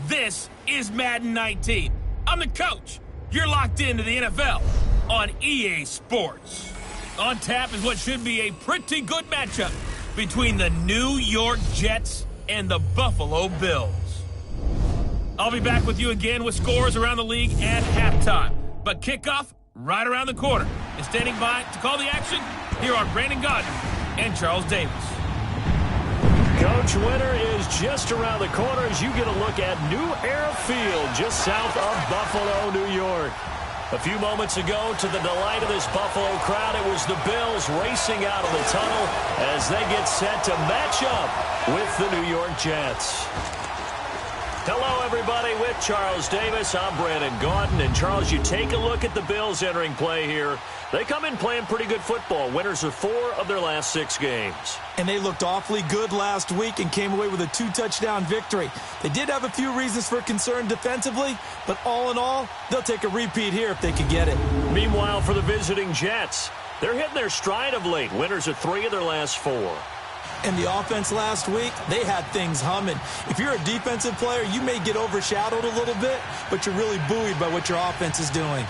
This is Madden 19. I'm the coach. You're locked into the NFL on EA Sports. On tap is what should be a pretty good matchup between the New York Jets and the Buffalo Bills. I'll be back with you again with scores around the league at halftime. But kickoff right around the corner. And standing by to call the action, here are Brandon Gaudin and Charles Davis. Coach, winter is just around the corner as you get a look at New Era Field just south of Buffalo, New York. A few moments ago, to the delight of this Buffalo crowd, it was the Bills racing out of the tunnel as they get set to match up with the New York Jets. Hello, everybody. With Charles Davis, I'm Brandon Gaudin. And, Charles, you take a look at the Bills entering play here. They come in playing pretty good football. Winners of 4 of their last 6 games. And they looked awfully good last week and came away with a 2-touchdown victory. They did have a few reasons for concern defensively, but all in all, they'll take a repeat here if they can get it. Meanwhile, for the visiting Jets, they're hitting their stride of late. Winners of 3 of their last 4. And the offense last week, they had things humming. If you're a defensive player, you may get overshadowed a little bit, but you're really buoyed by what your offense is doing.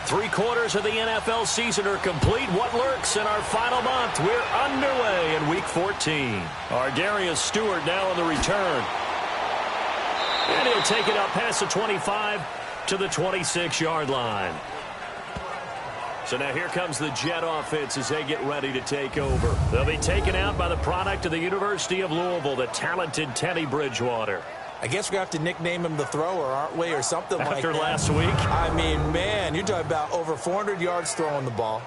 Three-quarters of the NFL season are complete. What lurks in our final month? We're underway in Week 14. Darius Stewart now on the return. And he'll take it up past the 25 to the 26-yard line. So now here comes the Jet offense as they get ready to take over. They'll be taken out by the product of the University of Louisville, the talented Teddy Bridgewater. I guess we're going to have to nickname him the thrower, aren't we, or something like that. After last week? I mean, man, you're talking about over 400 yards throwing the ball.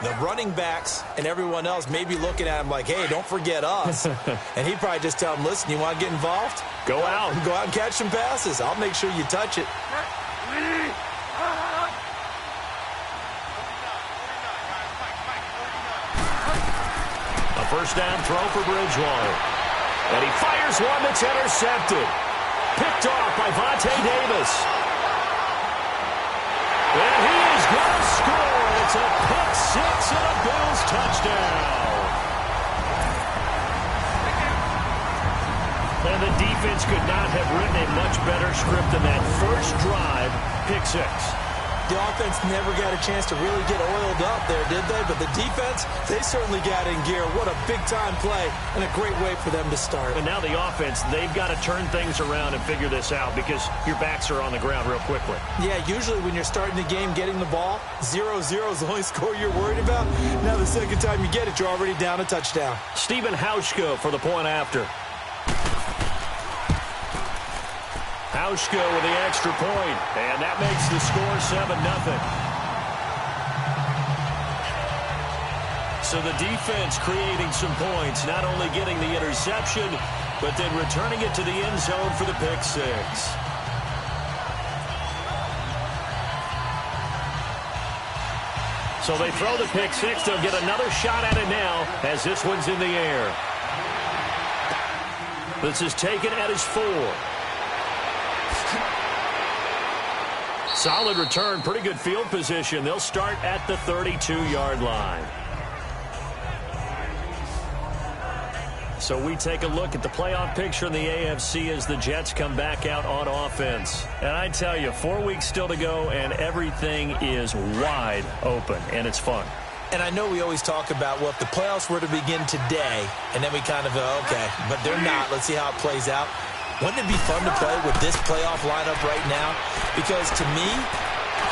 The running backs and everyone else may be looking at him like, hey, don't forget us. And he'd probably just tell them, listen, you want to get involved? Go out. Go out and catch some passes. I'll make sure you touch it. A first down throw for Bridgewater. And he fires one that's intercepted. Picked off by Vontae Davis. And he is going to score. It's a pick six and a Bills touchdown. And the defense could not have written a much better script than that first drive, pick six. The offense never got a chance to really get oiled up there, did they? But the defense, they certainly got in gear. What a big-time play and a great way for them to start. And now the offense, they've got to turn things around and figure this out because your backs are on the ground real quickly. Yeah, usually when you're starting the game getting the ball, 0-0 is the only score you're worried about. Now the second time you get it, you're already down a touchdown. Stephen Hauschka for the point after. Hauschka with the extra point, and that makes the score 7-0. So the defense creating some points, not only getting the interception, but then returning it to the end zone for the pick six. So they throw the pick six. They'll get another shot at it now as this one's in the air. This is taken at his 4. Solid return, pretty good field position. They'll start at the 32-yard line. So we take a look at the playoff picture in the AFC as the Jets come back out on offense. And I tell you, 4 weeks still to go, and everything is wide open, and it's fun. And I know we always talk about, well, if the playoffs were to begin today, and then we kind of go, okay, but they're not. Let's see how it plays out. Wouldn't it be fun to play with this playoff lineup right now? Because to me,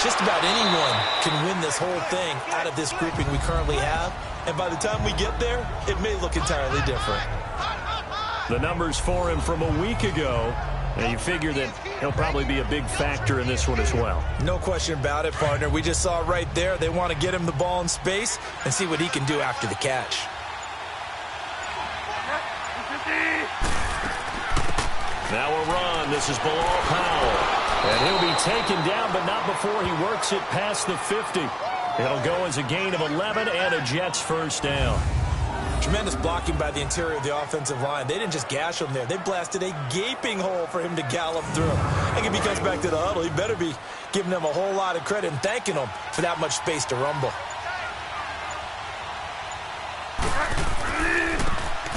just about anyone can win this whole thing out of this grouping we currently have. And by the time we get there, it may look entirely different. The numbers for him from a week ago, and you figure that he'll probably be a big factor in this one as well. No question about it, partner. We just saw right there they want to get him the ball in space and see what he can do after the catch. Now a run. This is Bilal Powell. And he'll be taken down, but not before he works it past the 50. It'll go as a gain of 11 and a Jets first down. Tremendous blocking by the interior of the offensive line. They didn't just gash him there. They blasted a gaping hole for him to gallop through. I think if he comes back to the huddle, he better be giving them a whole lot of credit and thanking them for that much space to rumble.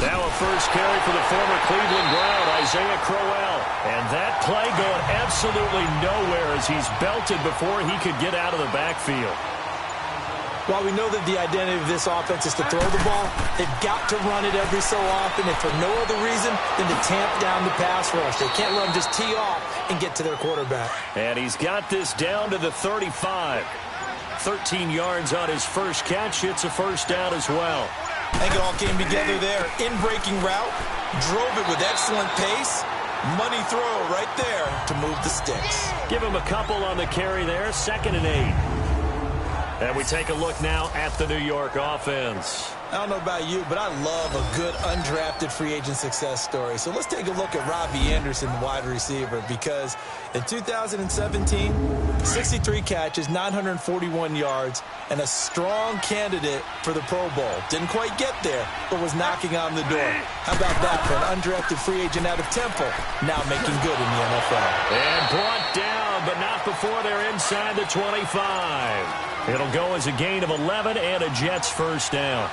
Now a first carry for the former Cleveland Brown, Isaiah Crowell. And that play going absolutely nowhere as he's belted before he could get out of the backfield. While we know that the identity of this offense is to throw the ball, they've got to run it every so often, and for no other reason than to tamp down the pass rush. They can't let them just tee off and get to their quarterback. And he's got this down to the 35. 13 yards on his first catch. It's a first down as well. I think it all came together there. In-breaking route, drove it with excellent pace. Money throw right there to move the sticks. Give him a couple on the carry there. 2nd and 8. And we take a look now at the New York offense. I don't know about you, but I love a good undrafted free agent success story. So let's take a look at Robbie Anderson, the wide receiver, because in 2017, 63 catches, 941 yards, and a strong candidate for the Pro Bowl. Didn't quite get there, but was knocking on the door. How about that for an undrafted free agent out of Temple, now making good in the NFL? And brought down, but not before they're inside the 25. It'll go as a gain of 11 and a Jets first down.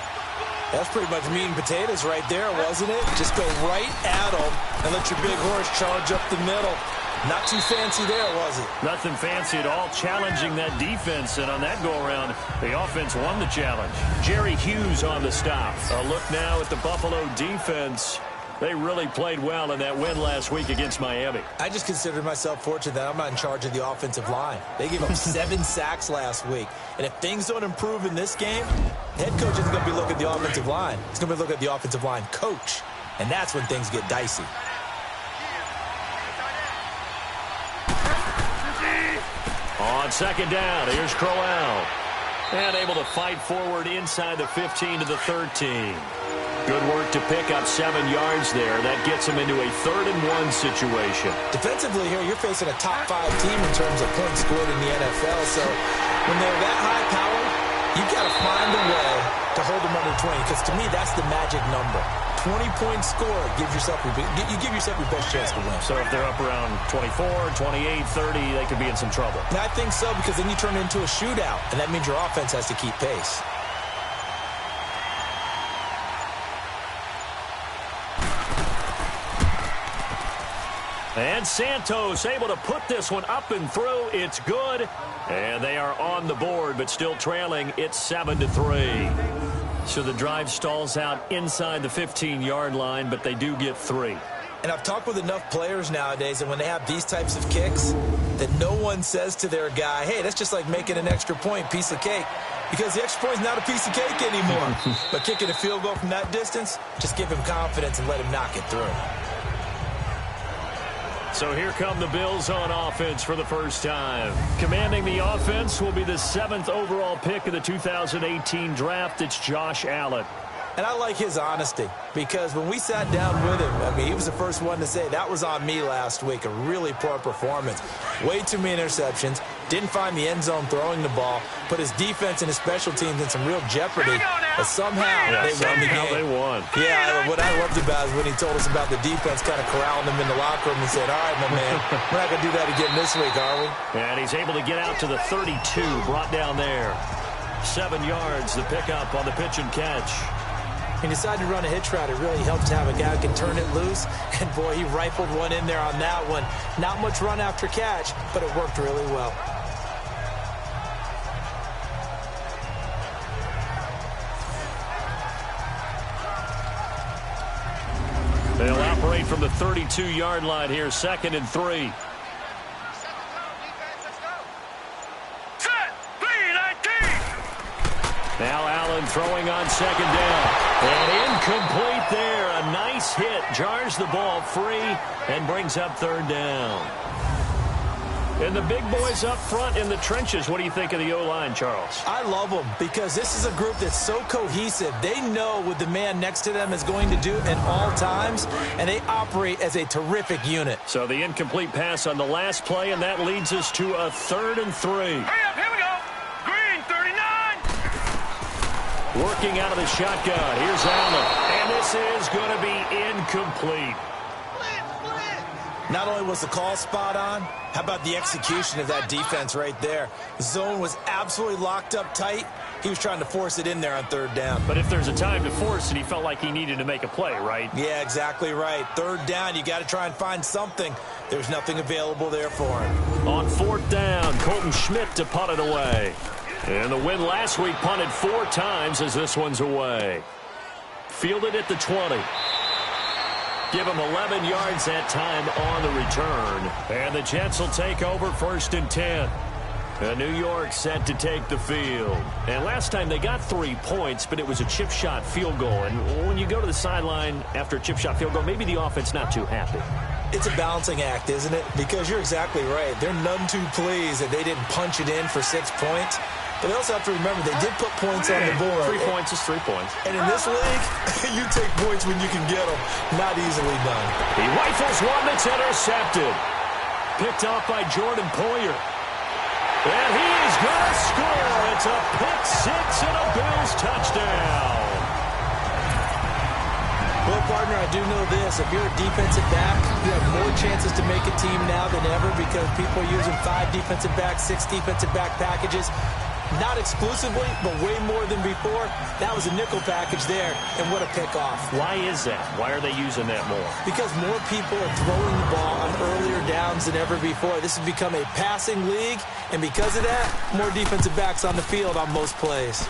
That's pretty much meat and potatoes right there, wasn't it? Just go right at them and let your big horse charge up the middle. Not too fancy there, was it? Nothing fancy at all, challenging that defense, and on that go-around, the offense won the challenge. Jerry Hughes on the stop. A look now at the Buffalo defense. They really played well in that win last week against Miami. I just consider myself fortunate that I'm not in charge of the offensive line. They gave up 7 sacks last week. And if things don't improve in this game, head coach isn't going to be looking at the offensive line. He's going to be looking at the offensive line coach. And that's when things get dicey. On 2nd down, here's Crowell. And able to fight forward inside the 15 to the 13. Good work to pick up 7 yards there. That gets him into a 3rd and 1 situation. Defensively here, you're facing a top 5 team in terms of points scored in the NFL. So when they're that high powered, you've got to find a way to hold them under 20. Because to me, that's the magic number. 20-point score gives yourself you give yourself your best chance to win. So if they're up around 24, 28, 30, they could be in some trouble. And I think so, because then you turn it into a shootout, and that means your offense has to keep pace. And Santos able to put this one up and through. It's good. And they are on the board, but still trailing. It's 7-3. So the drive stalls out inside the 15-yard line, but they do get 3. And I've talked with enough players nowadays, and when they have these types of kicks, that no one says to their guy, hey, that's just like making an extra point, piece of cake. Because the extra point is not a piece of cake anymore. But kicking a field goal from that distance, just give him confidence and let him knock it through. So here come the Bills on offense for the first time. Commanding the offense will be the 7th overall pick of the 2018 draft. It's Josh Allen. And I like his honesty, because when we sat down with him, I mean, he was the first one to say, that was on me last week, a really poor performance. Way too many interceptions, didn't find the end zone throwing the ball, put his defense and his special teams in some real jeopardy, but somehow they won the game. They won. Yeah, what I loved about it is when he told us about the defense kind of corralling them in the locker room and said, all right, my man, we're not going to do that again this week, are we? And he's able to get out to the 32, brought down there. 7 yards, the pickup on the pitch and catch. He decided to run a hitch route. It really helps to have a guy who can turn it loose. And, boy, he rifled one in there on that one. Not much run after catch, but it worked really well. They'll operate from the 32-yard line here, 2nd and 3. Now Allen throwing on 2nd down. And incomplete there. A nice hit. Jars the ball free and brings up 3rd down. And the big boys up front in the trenches. What do you think of the O-line, Charles? I love them, because this is a group that's so cohesive. They know what the man next to them is going to do at all times, and they operate as a terrific unit. So the incomplete pass on the last play, and that leads us to a 3rd and 3. Hurry up, here we go. Green, 39. Working out of the shotgun. Here's Allen. And this is going to be incomplete. Not only was the call spot on, how about the execution of that defense right there? The zone was absolutely locked up tight. He was trying to force it in there on third down. But if there's a time to force it, he felt like he needed to make a play, right? Yeah, exactly right. Third down, you got to try and find something. There's nothing available there for him. On fourth down, Colton Schmidt to punt it away. And the win last week punted 4 times as this one's away. Fielded at the 20. Give him 11 yards that time on the return. And the Jets will take over 1st and 10. And New York set to take the field. And last time they got 3 points, but it was a chip shot field goal. And when you go to the sideline after a chip shot field goal, maybe the offense not too happy. It's a balancing act, isn't it? Because you're exactly right. They're none too pleased that they didn't punch it in for 6 points. But they also have to remember they did put points on the board. 3 points is 3 points. And in this league, you take points when you can get them. Not easily done. He rifles one that's intercepted. Picked off by Jordan Poyer. And he is going to score. It's a pick 6 and a Bills touchdown. Well, partner, I do know this. If you're a defensive back, you have more chances to make a team now than ever because people are using 5 defensive backs, 6 defensive back packages. Not exclusively, but way more than before. That was a nickel package there, and what a pickoff. Why is that? Why are they using that more? Because more people are throwing the ball on earlier downs than ever before. This has become a passing league, and because of that, more defensive backs on the field on most plays.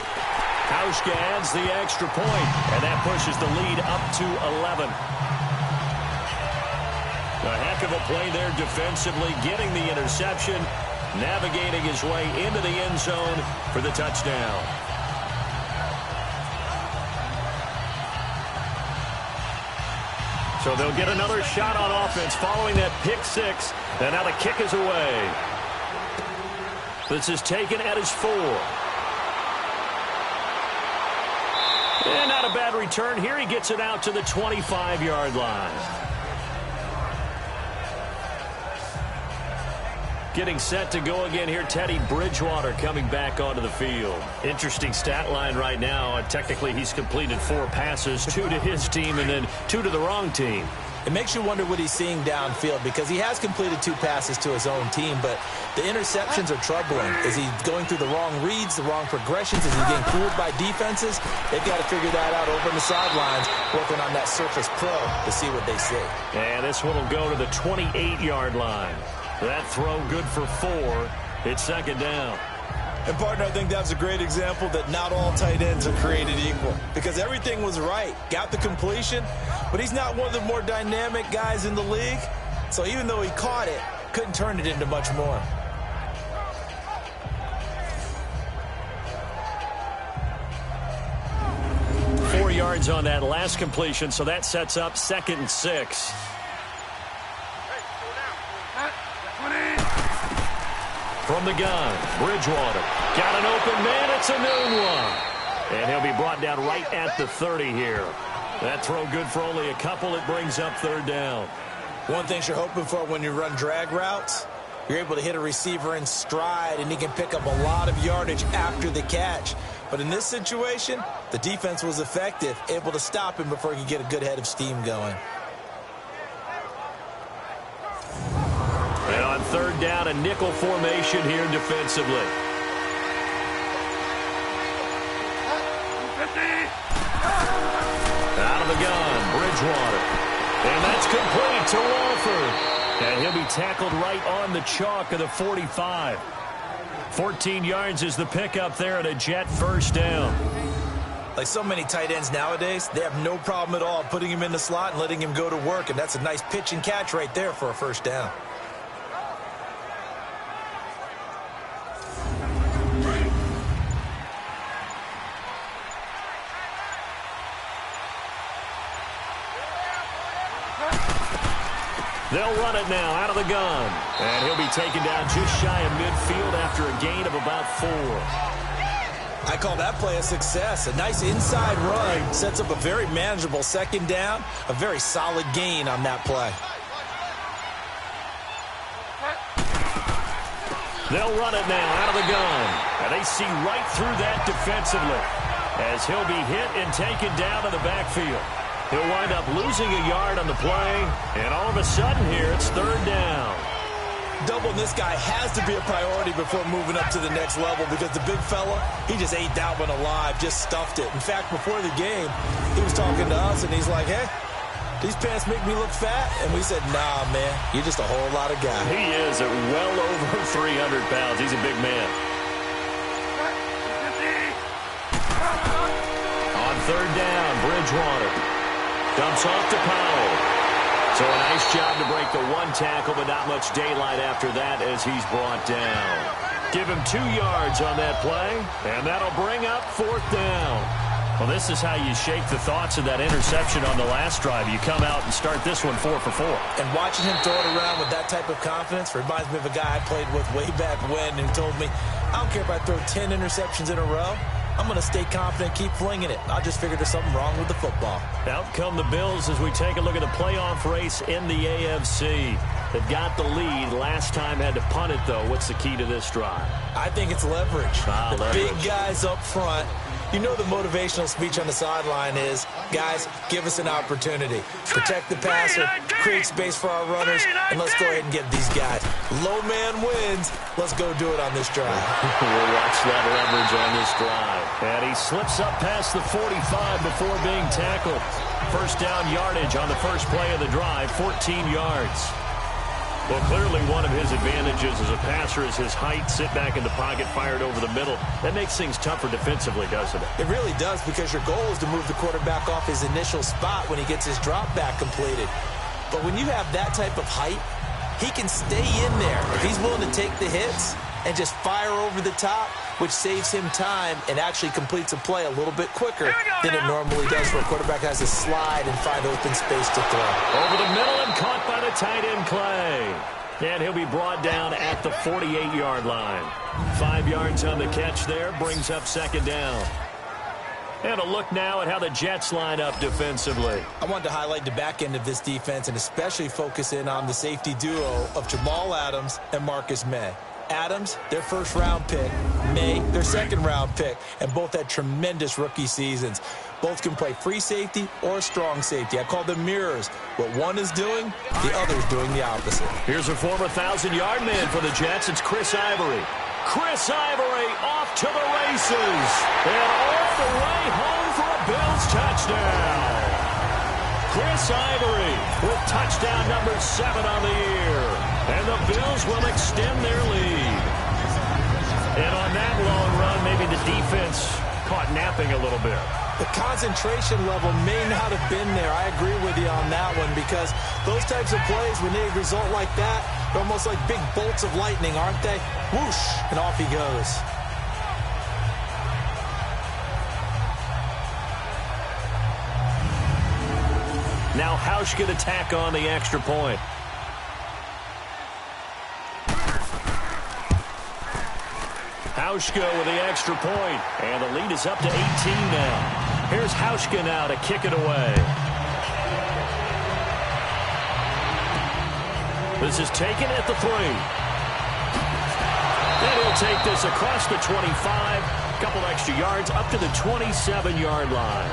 Hauschka adds the extra point, and that pushes the lead up to 11. A heck of a play there defensively, getting the interception, navigating his way into the end zone for the touchdown. So they'll get another shot on offense following that pick 6, and now the kick is away. This is taken at his 4. And not a bad return. Here he gets it out to the 25-yard line. Getting set to go again here, Teddy Bridgewater coming back onto the field. Interesting stat line right now. Technically, he's completed 4 passes, 2 to his team and then 2 to the wrong team. It makes you wonder what he's seeing downfield because he has completed 2 passes to his own team, but the interceptions are troubling. Is he going through the wrong reads, the wrong progressions? Is he getting fooled by defenses? They've got to figure that out over on the sidelines, working on that Surface Pro to see what they see. And this one will go to the 28-yard line. That throw good for 4. It's 2nd down. And, partner, I think that's a great example that not all tight ends are created equal because everything was right. Got the completion, but he's not one of the more dynamic guys in the league. So even though he caught it, couldn't turn it into much more. Four yards on that last completion, so that sets up 2nd and 6. From the gun, Bridgewater. Got an open man. It's a noon one. And he'll be brought down right at the 30 here. That throw good for only a couple. It brings up 3rd down. One thing you're hoping for when you run drag routes, you're able to hit a receiver in stride, and he can pick up a lot of yardage after the catch. But in this situation, the defense was effective, able to stop him before he could get a good head of steam going. And on 3rd down, a nickel formation here defensively. Out of the gun, Bridgewater. And that's complete to Walford. And he'll be tackled right on the chalk of the 45. 14 yards is the pickup there at a Jet 1st down. Like so many tight ends nowadays, they have no problem at all putting him in the slot and letting him go to work. And that's a nice pitch and catch right there for a 1st down. They'll run it now out of the gun. And he'll be taken down just shy of midfield after a gain of about 4. I call that play a success. A nice inside run sets up a very manageable 2nd down. A very solid gain on that play. They'll run it now out of the gun. And they see right through that defensively. as he'll be hit and taken down to the backfield. He'll wind up losing a yard on the play, and all of a sudden here it's third down. Doubling this guy has to be a priority before moving up to the next level because the big fella, he just ate that one alive, just stuffed it. In fact, before the game, he was talking to us, and he's like, hey, these pants make me look fat? And we said, nah, man, you're just a whole lot of guy. He is at well over 300 pounds. He's a big man. On third down, Bridgewater dumps off to Powell. So a nice job to break the one tackle, but not much daylight after that as he's brought down. Give him 2 yards on that play, and that'll bring up fourth down. Well, this is how you shake the thoughts of that interception on the last drive. You come out and start this one 4 for 4. And watching him throw it around with that type of confidence reminds me of a guy I played with way back when who told me, I don't care if I throw 10 interceptions in a row. I'm going to stay confident, keep flinging it. I just figured there's something wrong with the football. Out come the Bills as we take a look at the playoff race in the AFC. They've got the lead. Last time had to punt it, though. What's the key to this drive? I think it's leverage. Leverage. Big guys up front. You know the motivational speech on the sideline is, guys, give us an opportunity. Protect the passer, create space for our runners, and let's go ahead and get these guys. Low man wins. Let's go do it on this drive. We'll watch that leverage on this drive. And he slips up past the 45 before being tackled. First down yardage on the first play of the drive, 14 yards. Well, clearly one of his advantages as a passer is his height. Sit back in the pocket, fired over the middle. That makes things tougher defensively, doesn't it? It really does, because your goal is to move the quarterback off his initial spot when he gets his drop back completed. But when you have that type of height, he can stay in there. If he's willing to take the hits and just fire over the top, which saves him time and actually completes a play a little bit quicker than it normally does for a quarterback has to slide and find open space to throw. Over the middle and caught by the tight end Clay. And he'll be brought down at the 48-yard line. 5 yards on the catch there, brings up second down. And a look now at how the Jets line up defensively. I wanted to highlight the back end of this defense and especially focus in on the safety duo of Jamal Adams and Marcus May. Adams, their first-round pick. May, their second-round pick. And both had tremendous rookie seasons. Both can play free safety or strong safety. I call them mirrors. What one is doing, the other is doing the opposite. Here's a former 1,000-yard man for the Jets. It's Chris Ivory. Chris Ivory off to the races. And off the way home for a Bills touchdown. Chris Ivory with touchdown number 7 on the year. And the Bills will extend their lead. And on that long run, maybe the defense caught napping a little bit. The concentration level may not have been there. I agree with you on that one, because those types of plays, when they result like that, they're almost like big bolts of lightning, aren't they? Whoosh, and off he goes. Now Hausch could attack on the extra point. Hauschka with the extra point, and the lead is up to 18 now. Here's Hauschka now to kick it away. This is taken at the 3. And he'll take this across the 25, a couple extra yards up to the 27-yard line.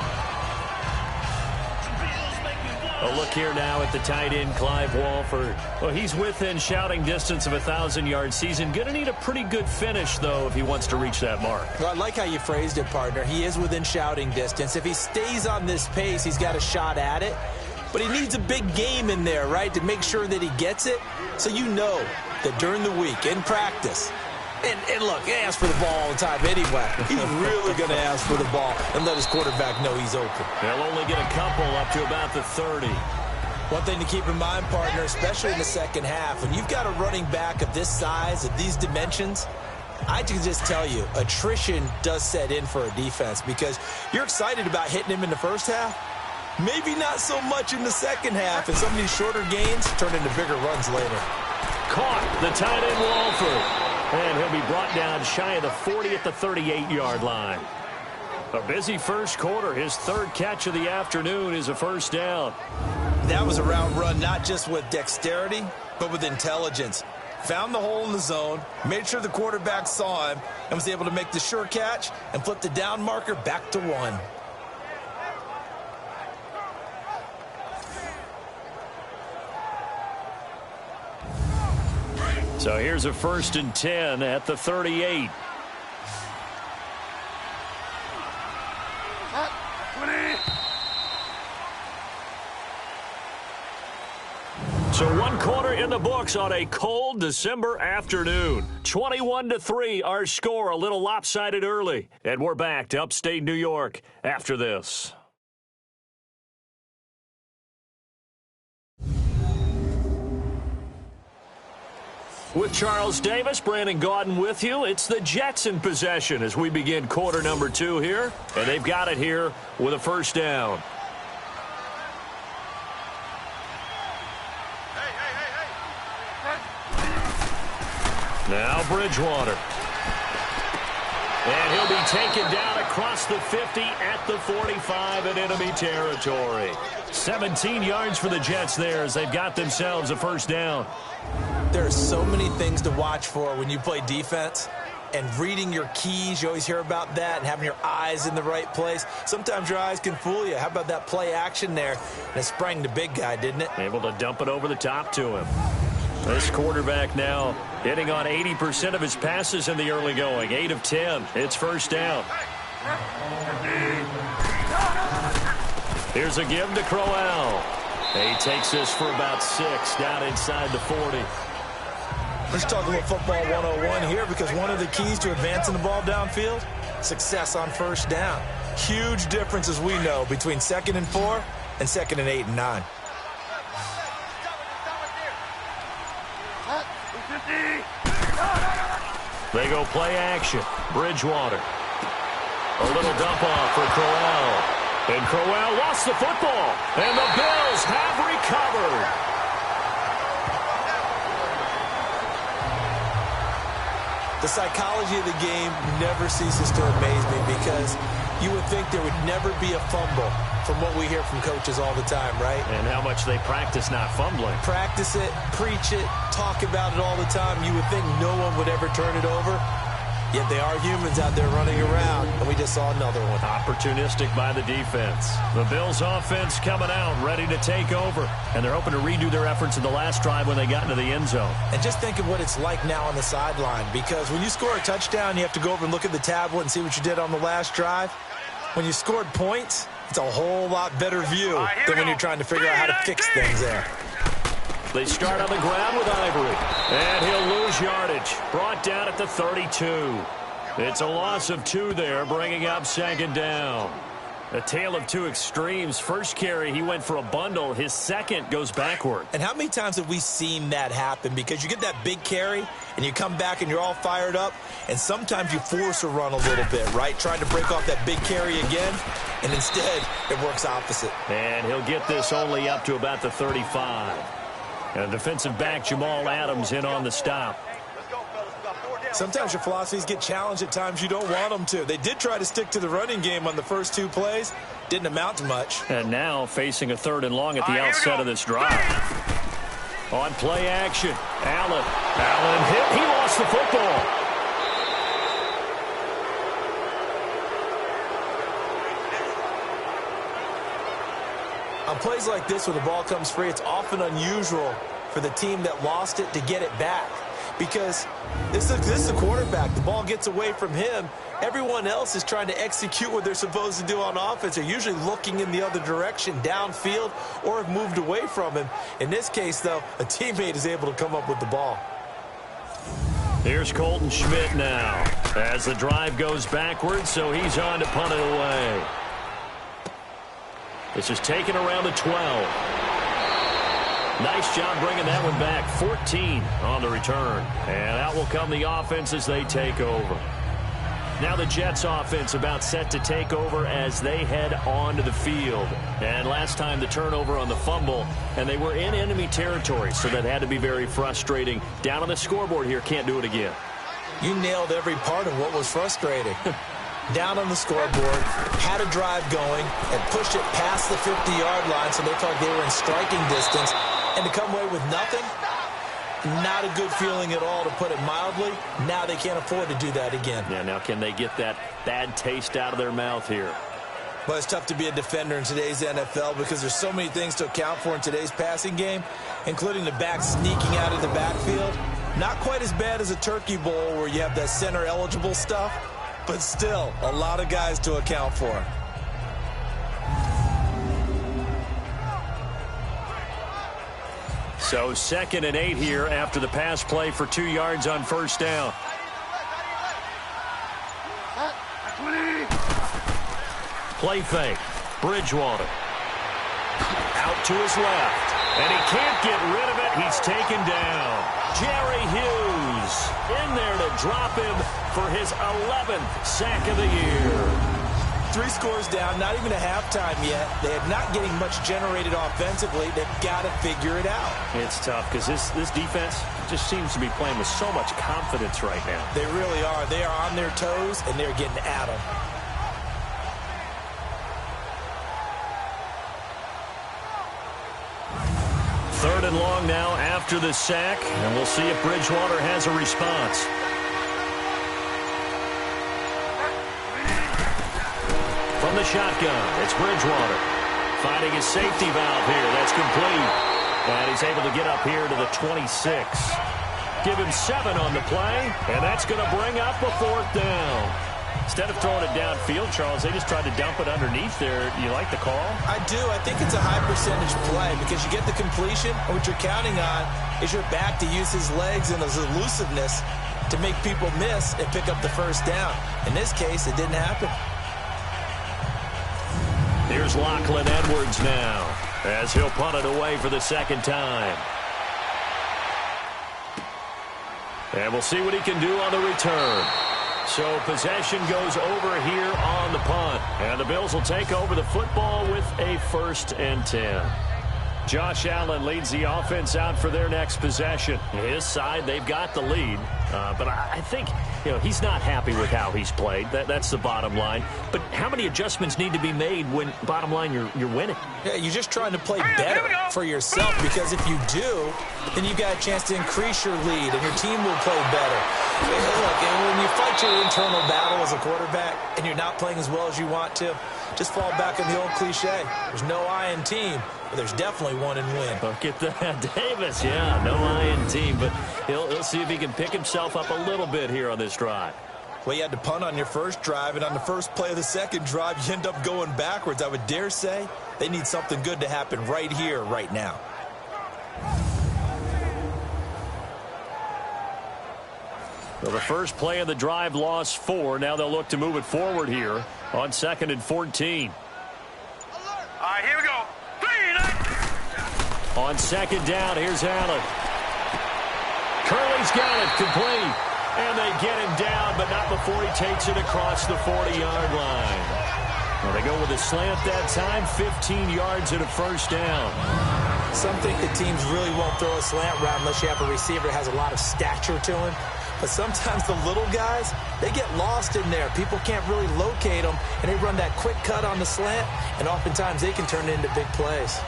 A look here now at the tight end, Clive Walford. Well, he's within shouting distance of a 1,000-yard season. Going to need a pretty good finish, though, if he wants to reach that mark. Well, I like how you phrased it, partner. He is within shouting distance. If he stays on this pace, he's got a shot at it. But he needs a big game in there, right, to make sure that he gets it. So you know that during the week, in practice, and look, he asks for the ball all the time anyway. He's really going to ask for the ball and let his quarterback know he's open. They'll only get a couple up to about the 30. One thing to keep in mind, partner, especially in the second half, when you've got a running back of this size, of these dimensions, I can just tell you, attrition does set in for a defense, because you're excited about hitting him in the first half. Maybe not so much in the second half, and some of these shorter gains turn into bigger runs later. Caught the tight end Walford. And he'll be brought down shy of the 40 at the 38-yard line. A busy first quarter. His third catch of the afternoon is a first down. That was a route run not just with dexterity, but with intelligence. found the hole in the zone, made sure the quarterback saw him, and was able to make the sure catch and flip the down marker back to 1. So here's a 1st and 10 at the 38. So 1 quarter in the books on a cold December afternoon. 21-3 our score, a little lopsided early. And we're back to upstate New York after this. With Charles Davis, Brandon Gaudin with you. It's the Jets in possession as we begin quarter number 2 here. And they've got it here with a 1st down. Now Bridgewater. And he'll be taken down across the 50 at the 45 in enemy territory. 17 yards for the Jets there as they've got themselves a 1st down. There are so many things to watch for when you play defense. And reading your keys, you always hear about that, and having your eyes in the right place. Sometimes your eyes can fool you. How about that play action there? And it sprang the big guy, didn't it? Able to dump it over the top to him. This quarterback now hitting on 80% of his passes in the early going. 8 of 10. It's 1st down. Here's a give to Crowell. He takes this for about 6 down inside the 40. Let's talk a little football 101 here, because one of the keys to advancing the ball downfield, success on 1st down. Huge difference, as we know, between 2nd and 4 and 2nd and 8 and 9. They go play action. Bridgewater. A little dump off for Crowell. And Crowell lost the football. And the Bills have recovered. The psychology of the game never ceases to amaze me, because you would think there would never be a fumble from what we hear from coaches all the time, right? And how much they practice not fumbling. Practice it, preach it, talk about it all the time. You would think no one would ever turn it over. Yet they are humans out there running around, and we just saw another one. Opportunistic by the defense. The Bills offense coming out, ready to take over. And they're hoping to redo their efforts in the last drive when they got into the end zone. And just think of what it's like now on the sideline, because when you score a touchdown, you have to go over and look at the tablet and see what you did on the last drive. When you scored points, it's a whole lot better view than when you're trying to figure out how to fix things there. They start on the ground with Ivory. And he'll lose yardage. Brought down at the 32. It's a loss of 2 there, bringing up 2nd down. A tale of 2 extremes. First carry, he went for a bundle. His second goes backward. And how many times have we seen that happen? Because you get that big carry, and you come back and you're all fired up, and sometimes you force a run a little bit, right? Trying to break off that big carry again, and instead it works opposite. And he'll get this only up to about the 35. And defensive back Jamal Adams in on the stop. Sometimes your philosophies get challenged at times you don't want them to. They did try to stick to the running game on the first 2 plays. Didn't amount to much. And now facing a 3rd and long at the outset of this drive. On play action, Allen hit. He lost the football. On plays like this where the ball comes free, it's often unusual for the team that lost it to get it back, because this is the quarterback. The ball gets away from him. Everyone else is trying to execute what they're supposed to do on offense. They're usually looking in the other direction, downfield, or have moved away from him. In this case, though, a teammate is able to come up with the ball. Here's Colton Schmidt now as the drive goes backwards, so he's on to punt it away. This is taken around the 12. Nice job bringing that one back. 14 on the return. And out will come the offense as they take over. Now the Jets offense about set to take over as they head onto the field. And last time the turnover on the fumble, and they were in enemy territory, so that had to be very frustrating. Down on the scoreboard here, can't do it again. You nailed every part of what was frustrating. Down on the scoreboard, had a drive going, and pushed it past the 50-yard line, so they felt like they were in striking distance. And to come away with nothing, Not a good feeling at all, to put it mildly. Now they can't afford to do that again. Yeah, now can they get that bad taste out of their mouth here? Well, it's tough to be a defender in today's NFL because there's so many things to account for in today's passing game, including the back sneaking out of the backfield. Not quite as bad as a turkey bowl where you have that center-eligible stuff, but still a lot of guys to account for. So 2nd and 8 here after the pass play for 2 yards on first down. Play fake. Bridgewater. Out to his left. And he can't get rid of it. He's taken down. Jerry Hughes in there to drop him for his 11th sack of the year. 3 scores down, not even a halftime yet. They are not getting much generated offensively. They've got to figure it out. It's tough because this defense just seems to be playing with so much confidence right now. They really are. They are on their toes, and they're getting at them. Third and long now after the sack, and we'll see if Bridgewater has a response. From the shotgun, it's Bridgewater. Finding his safety valve here. That's complete. And he's able to get up here to the 26. Give him 7 on the play, and that's going to bring up a 4th down. Instead of throwing it downfield, Charles, they just tried to dump it underneath there. You like the call? I do. I think it's a high-percentage play because you get the completion, and what you're counting on is your back to use his legs and his elusiveness to make people miss and pick up the first down. In this case, it didn't happen. Here's Lachlan Edwards now as he'll punt it away for the 2nd time. And we'll see what he can do on the return. So possession goes over here on the punt. And the Bills will take over the football with a 1st and 10. Josh Allen leads the offense out for their next possession. His side, they've got the lead. But I think, he's not happy with how he's played. That's the bottom line. But how many adjustments need to be made when, bottom line, you're winning? Yeah, you're just trying to play better for yourself, because if you do, then you got a chance to increase your lead and your team will play better. Look, when you fight your internal battle as a quarterback and you're not playing as well as you want to, just fall back on the old cliche. There's no I in team, but there's definitely one in win. Look at that. Davis, yeah, no I in team, but he'll see if he can pick himself up a little bit here on this drive. Well, you had to punt on your first drive, and on the first play of the second drive, you end up going backwards. I would dare say they need something good to happen right here, right now. Well, the first play of the drive lost 4. Now they'll look to move it forward here on 2nd and 14. All right, here we go. 3, 9. On 2nd down, here's Allen. Curley's got it, complete. And they get him down, but not before he takes it across the 40-yard line. Well, they go with a slant that time, 15 yards and a 1st down. Some think that teams really won't throw a slant route unless you have a receiver that has a lot of stature to him. But sometimes the little guys, they get lost in there. People can't really locate them, and they run that quick cut on the slant, and oftentimes they can turn it into big plays.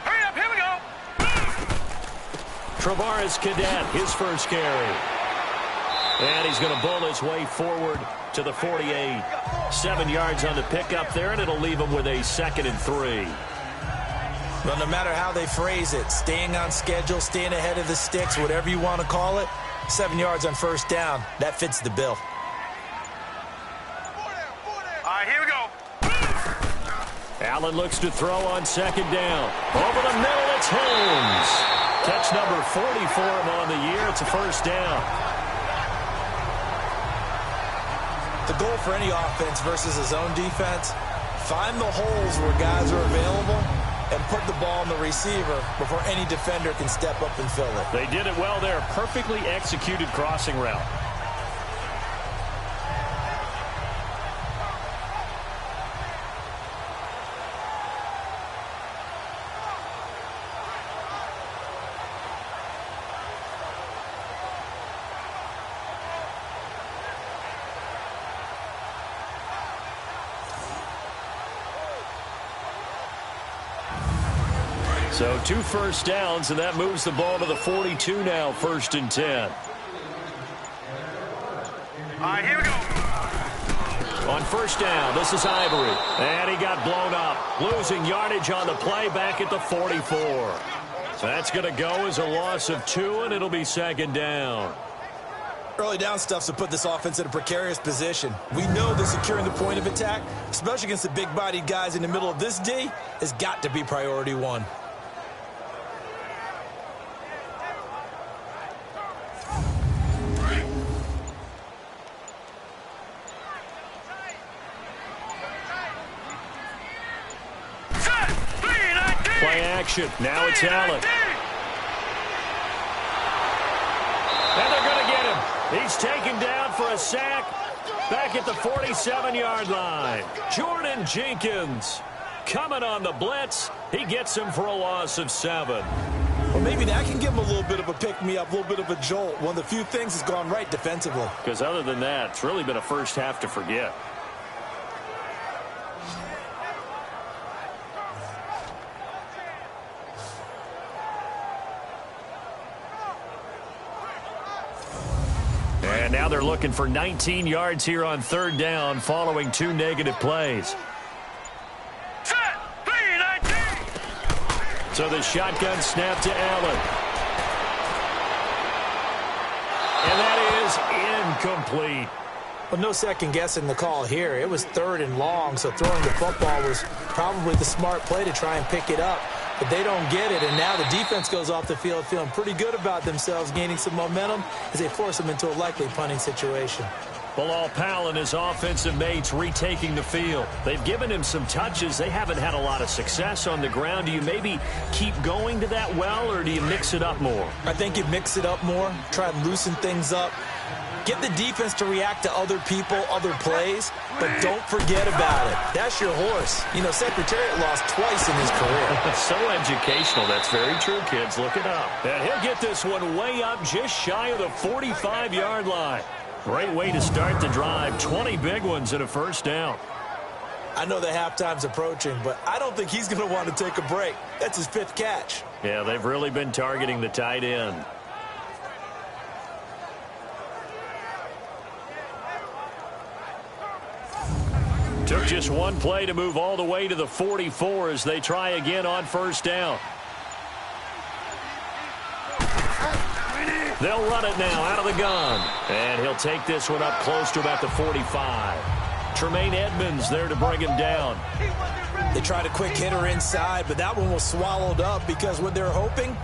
Hurry up, here we go. Travaris Cadet, his first carry. And he's going to bull his way forward to the 48. 7 yards on the pickup there, and it'll leave him with a 2nd and 3. Well, no matter how they phrase it, staying on schedule, staying ahead of the sticks, whatever you want to call it, 7 yards on first down, that fits the bill. All right, here we go. Allen looks to throw on 2nd down. Over the middle, it's Holmes. Catch number 40 for him on the year. It's a 1st down. The goal for any offense versus his own defense, find the holes where guys are available and put the ball on the receiver before any defender can step up and fill it. They did it well there. Perfectly executed crossing route. So 2 first downs, and that moves the ball to the 42 now, 1st and 10. All right, here we go. On 1st down, this is Ivory. And he got blown up. Losing yardage on the play back at the 44. So that's going to go as a loss of 2, and it'll be 2nd down. Early down stuff to put this offense in a precarious position. We know that securing the point of attack, especially against the big-bodied guys in the middle of this D, has got to be priority 1. Play action. Now it's Allen. And they're going to get him. He's taken down for a sack back at the 47-yard line. Jordan Jenkins coming on the blitz. He gets him for a loss of 7. Well, maybe that can give him a little bit of a pick-me-up, a little bit of a jolt. One of the few things that's gone right defensively. Because other than that, it's really been a first half to forget. And now they're looking for 19 yards here on 3rd down following 2 negative plays. So the shotgun snap to Allen. And that is incomplete. Well, no second guessing the call here. It was 3rd and long, so throwing the football was probably the smart play to try and pick it up. But they don't get it, and now the defense goes off the field feeling pretty good about themselves, gaining some momentum as they force them into a likely punting situation. Bilal Powell and his offensive mates retaking the field. They've given him some touches. They haven't had a lot of success on the ground. Do you maybe keep going to that well, or do you mix it up more? I think you mix it up more, try and loosen things up. Get the defense to react to other people, other plays, but don't forget about it. That's your horse. You know, Secretariat lost twice in his career. So educational. That's very true, kids. Look it up. And he'll get this one way up just shy of the 45-yard line. Great way to start the drive. 20 big ones and a 1st down. I know the halftime's approaching, but I don't think he's going to want to take a break. That's his 5th catch. Yeah, they've really been targeting the tight end. Took just 1 play to move all the way to the 44 as they try again on 1st down. They'll run it now out of the gun. And he'll take this one up close to about the 45. Tremaine Edmonds there to bring him down. They tried a quick hitter inside, but that one was swallowed up because what they're hoping,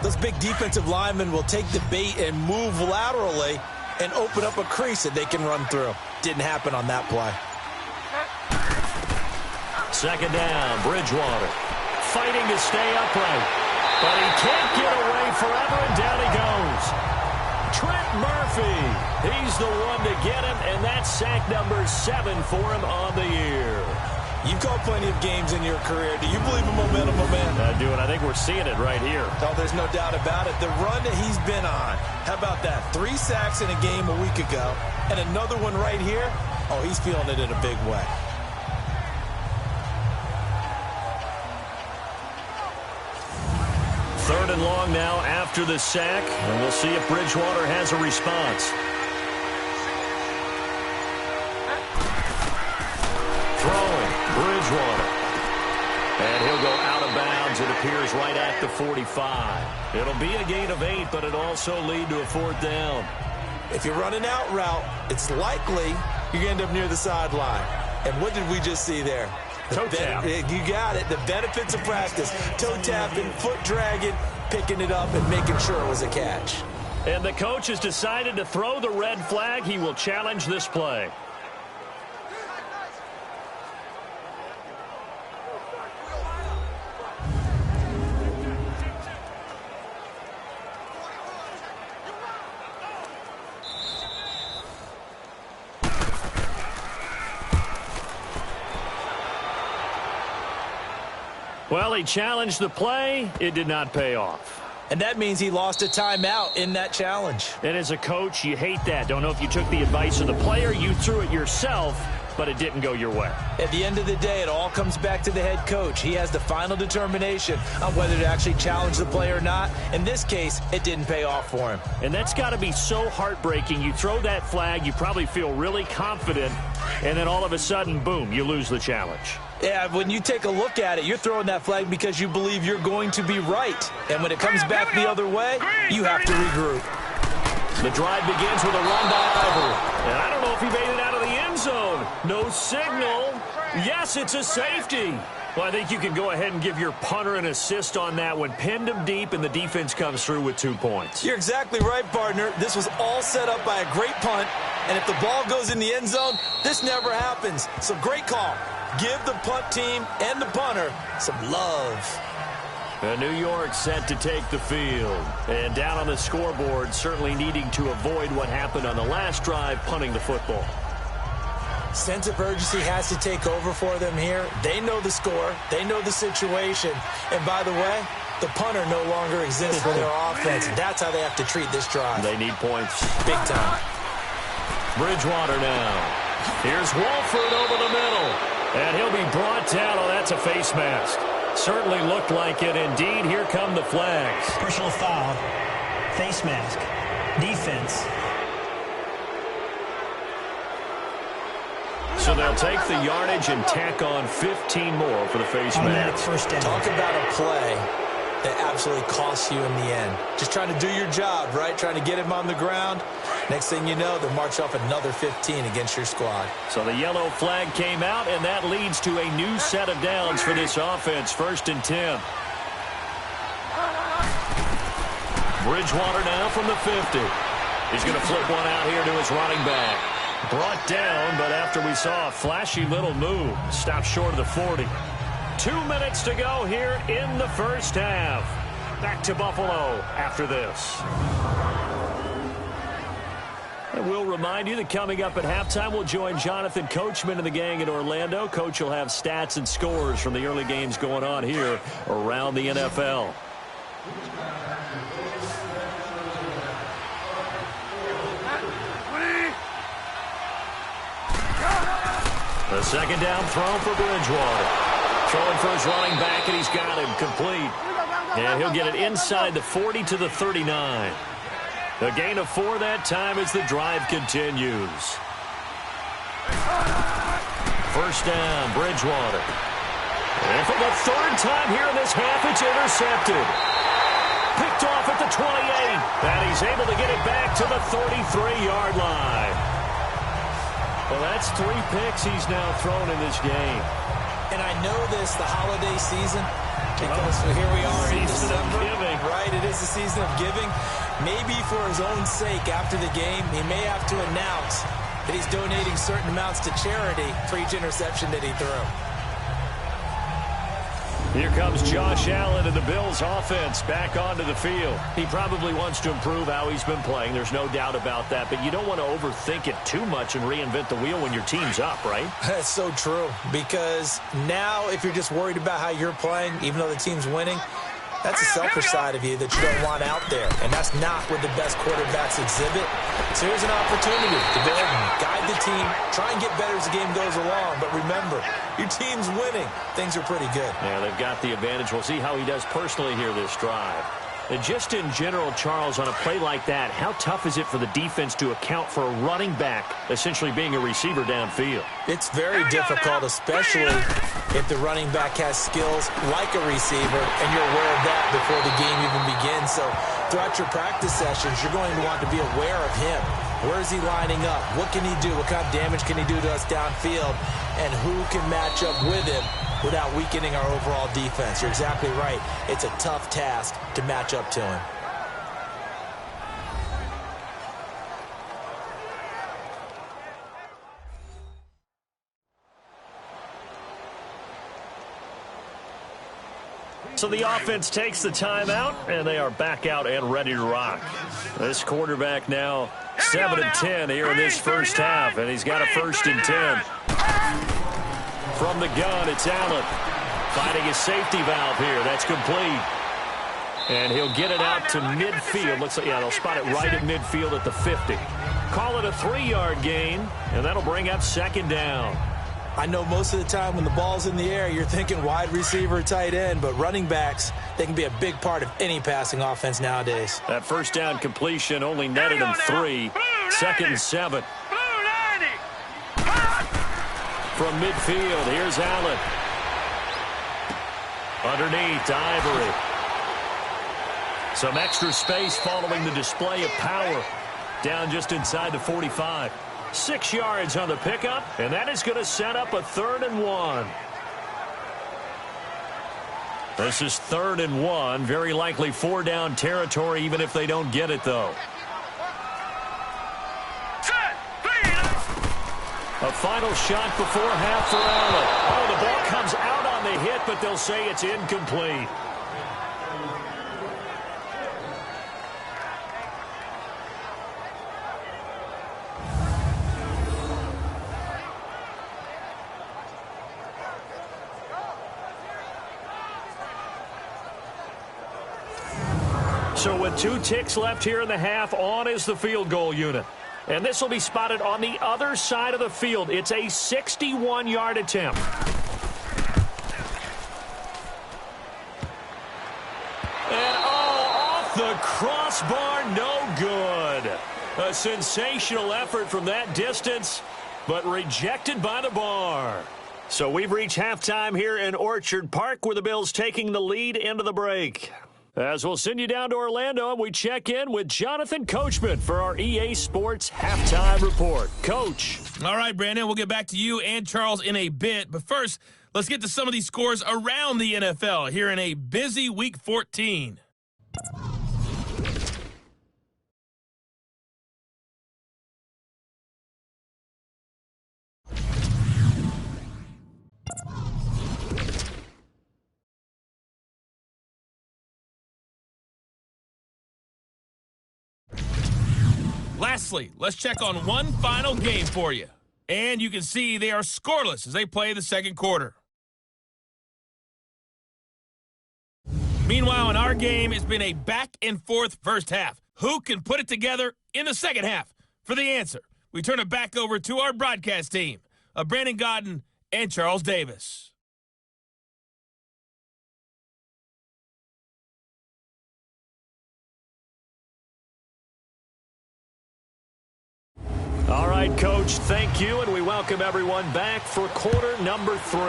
those big defensive linemen will take the bait and move laterally and open up a crease that they can run through. Didn't happen on that play. 2nd down, Bridgewater fighting to stay upright, but he can't get away forever, and down he goes. Trent Murphy, he's the one to get him, and that's sack number 7 for him on the year. You've called plenty of games in your career. Do you believe in momentum, my man? I do, and I think we're seeing it right here. Oh, there's no doubt about it. The run that he's been on, how about that? 3 sacks in a game a week ago, and another one right here. Oh, he's feeling it in a big way. 3rd and long now after the sack, and we'll see if Bridgewater has a response. Throwing, Bridgewater. And he'll go out of bounds. It appears right at the 45. It'll be a gain of 8, but it'll also lead to a 4th down. If you're running out route, it's likely you're going to end up near the sideline. And what did we just see there? Toe tap. You got it. The benefits of practice. Toe tapping, foot dragging, picking it up, and making sure it was a catch. And the coach has decided to throw the red flag. He will challenge this play. Well, he challenged the play. It did not pay off. And that means he lost a timeout in that challenge. And as a coach, you hate that. Don't know if you took the advice of the player, you threw it yourself, but it didn't go your way. At the end of the day, it all comes back to the head coach. He has the final determination on whether to actually challenge the play or not. In this case, it didn't pay off for him. And that's got to be so heartbreaking. You throw that flag, you probably feel really confident, and then all of a sudden, boom, you lose the challenge. Yeah, when you take a look at it, you're throwing that flag because you believe you're going to be right. And when it comes back the other way, you have to regroup. The drive begins with a run by Ivory. And I don't know if he made it out of the end zone. No signal. Yes, it's a safety. Well, I think you can go ahead and give your punter an assist on that one. Pinned him deep, and the defense comes through with 2 points. You're exactly right, partner. This was all set up by a great punt. And if the ball goes in the end zone, this never happens. So great call. Give the punt team and the punter some love. And New York set to take the field. And down on the scoreboard, certainly needing to avoid what happened on the last drive, punting the football. Sense of urgency has to take over for them here. They know the score. They know the situation. And by the way, the punter no longer exists for their offense. That's how they have to treat this drive. They need points. Big time. Bridgewater now. Here's Wolford over the middle. And he'll be brought down. Oh, that's a face mask. Certainly looked like it. Indeed, here come the flags. Personal foul, face mask, defense. So they'll take the yardage and tack on 15 more for the face mask. First down. Talk about a play that absolutely costs you in the end. Just trying to do your job, right? Trying to get him on the ground. Next thing you know, they'll march off another 15 against your squad. So the yellow flag came out, and that leads to a new set of downs for this offense. 1st and 10. Bridgewater now from the 50. He's going to flip one out here to his running back. Brought down, but after we saw a flashy little move, stopped short of the 40. 2 minutes to go here in the first half. Back to Buffalo after this. And we'll remind you that coming up at halftime, we'll join Jonathan Coachman and the gang in Orlando. Coach will have stats and scores from the early games going on here around the NFL. The second down throw for Bridgewater. Throwing for his running back, and he's got him complete. And he'll get it inside the 40 to the 39. A gain of 4 that time as the drive continues. First down, Bridgewater. And for the 3rd time here in this half, it's intercepted. Picked off at the 28. And he's able to get it back to the 33-yard line. Well, that's 3 picks he's now thrown in this game. And I know this, the holiday season, because here we are in December, right? It is the season of giving. Maybe for his own sake, after the game, he may have to announce that he's donating certain amounts to charity for each interception that he threw. Here comes Josh Allen and the Bills offense back onto the field. He probably wants to improve how he's been playing. There's no doubt about that. But you don't want to overthink it too much and reinvent the wheel when your team's up, right? That's so true. Because now if you're just worried about how you're playing, even though the team's winning, that's a selfish side of you that you don't want out there. And that's not what the best quarterbacks exhibit. So here's an opportunity to go ahead and guide the team, try and get better as the game goes along. But remember, your team's winning. Things are pretty good. Yeah, they've got the advantage. We'll see how he does personally here this drive. And just in general, Charles, on a play like that, how tough is it for the defense to account for a running back essentially being a receiver downfield? It's very difficult, especially if the running back has skills like a receiver, and you're aware of that before the game even begins. So throughout your practice sessions, you're going to want to be aware of him. Where is he lining up? What can he do? What kind of damage can he do to us downfield? And who can match up with him without weakening our overall defense? You're exactly right. It's a tough task to match up to him. So the offense takes the timeout, and they are back out and ready to rock. This quarterback now 7-10 here in this first half, and he's got a 1st and 10. From the gun, it's Allen. Finding his safety valve here. That's complete. And he'll get it out to midfield. Looks like, yeah, they'll spot it right at midfield at the 50. Call it a 3-yard gain, and that'll bring up second down. I know most of the time when the ball's in the air, you're thinking wide receiver, tight end, but running backs, they can be a big part of any passing offense nowadays. That first down completion only netted him 3. Second and 7. From midfield, here's Allen. Underneath to Ivory. Some extra space following the display of power. Down just inside the 45. 6 yards on the pickup, and that is going to set up a 3rd and 1. This is 3rd and 1. Very likely 4-down territory, even if they don't get it, though. A final shot before half for Allen. Oh, the ball comes out on the hit, but they'll say it's incomplete. So with 2 ticks left here in the half, on is the field goal unit. And this will be spotted on the other side of the field. It's a 61-yard attempt. And off the crossbar, no good. A sensational effort from that distance, but rejected by the bar. So we've reached halftime here in Orchard Park, where the Bills taking the lead into the break. As we'll send you down to Orlando, and we check in with Jonathan Coachman for our EA Sports Halftime Report. Coach. All right, Brandon, we'll get back to you and Charles in a bit. But first, let's get to some of these scores around the NFL here in a busy Week 14. Lastly, let's check on one final game for you. And you can see they are scoreless as they play the second quarter. Meanwhile, in our game, it's been a back-and-forth first half. Who can put it together in the second half? For the answer, we turn it back over to our broadcast team of Brandon Gaudin and Charles Davis. All right, Coach, thank you, and we welcome everyone back for quarter number 3.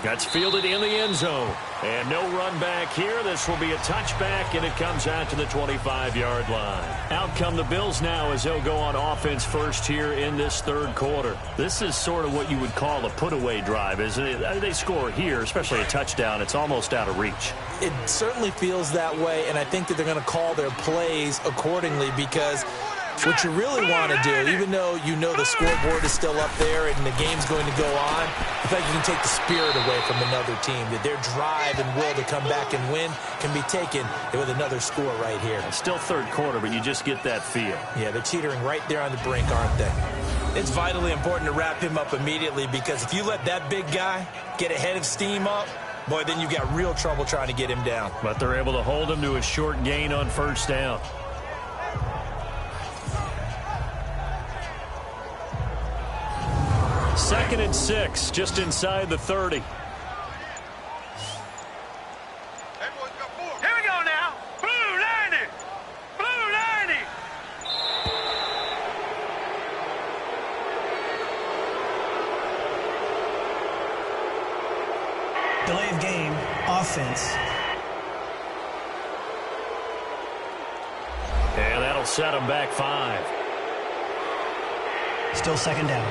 That's fielded in the end zone. And no run back here. This will be a touchback, and it comes out to the 25-yard line. Out come the Bills now as they'll go on offense first here in this third quarter. This is sort of what you would call a put-away drive, isn't it? They score here, especially a touchdown. It's almost out of reach. It certainly feels that way, and I think that they're going to call their plays accordingly, because what you really want to do, even though you know the scoreboard is still up there and the game's going to go on, I think you can take the spirit away from another team, that their drive and will to come back and win can be taken with another score right here. Still third quarter, but you just get that feel. Yeah, they're teetering right there on the brink, aren't they? It's vitally important to wrap him up immediately, because if you let that big guy get a head of steam up, boy, then you've got real trouble trying to get him down. But they're able to hold him to a short gain on first down. Second and 6, just inside the 30. Here we go now. Blue 90. Blue 90. Delay of game, offense. And that'll set them back 5. Still second down.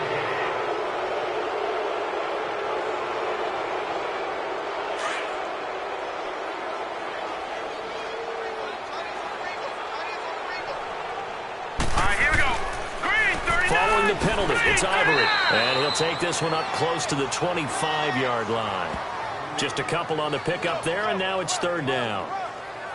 Following the penalty, it's Ivory. And he'll take this one up close to the 25-yard line. Just a couple on the pickup there, and now it's third down.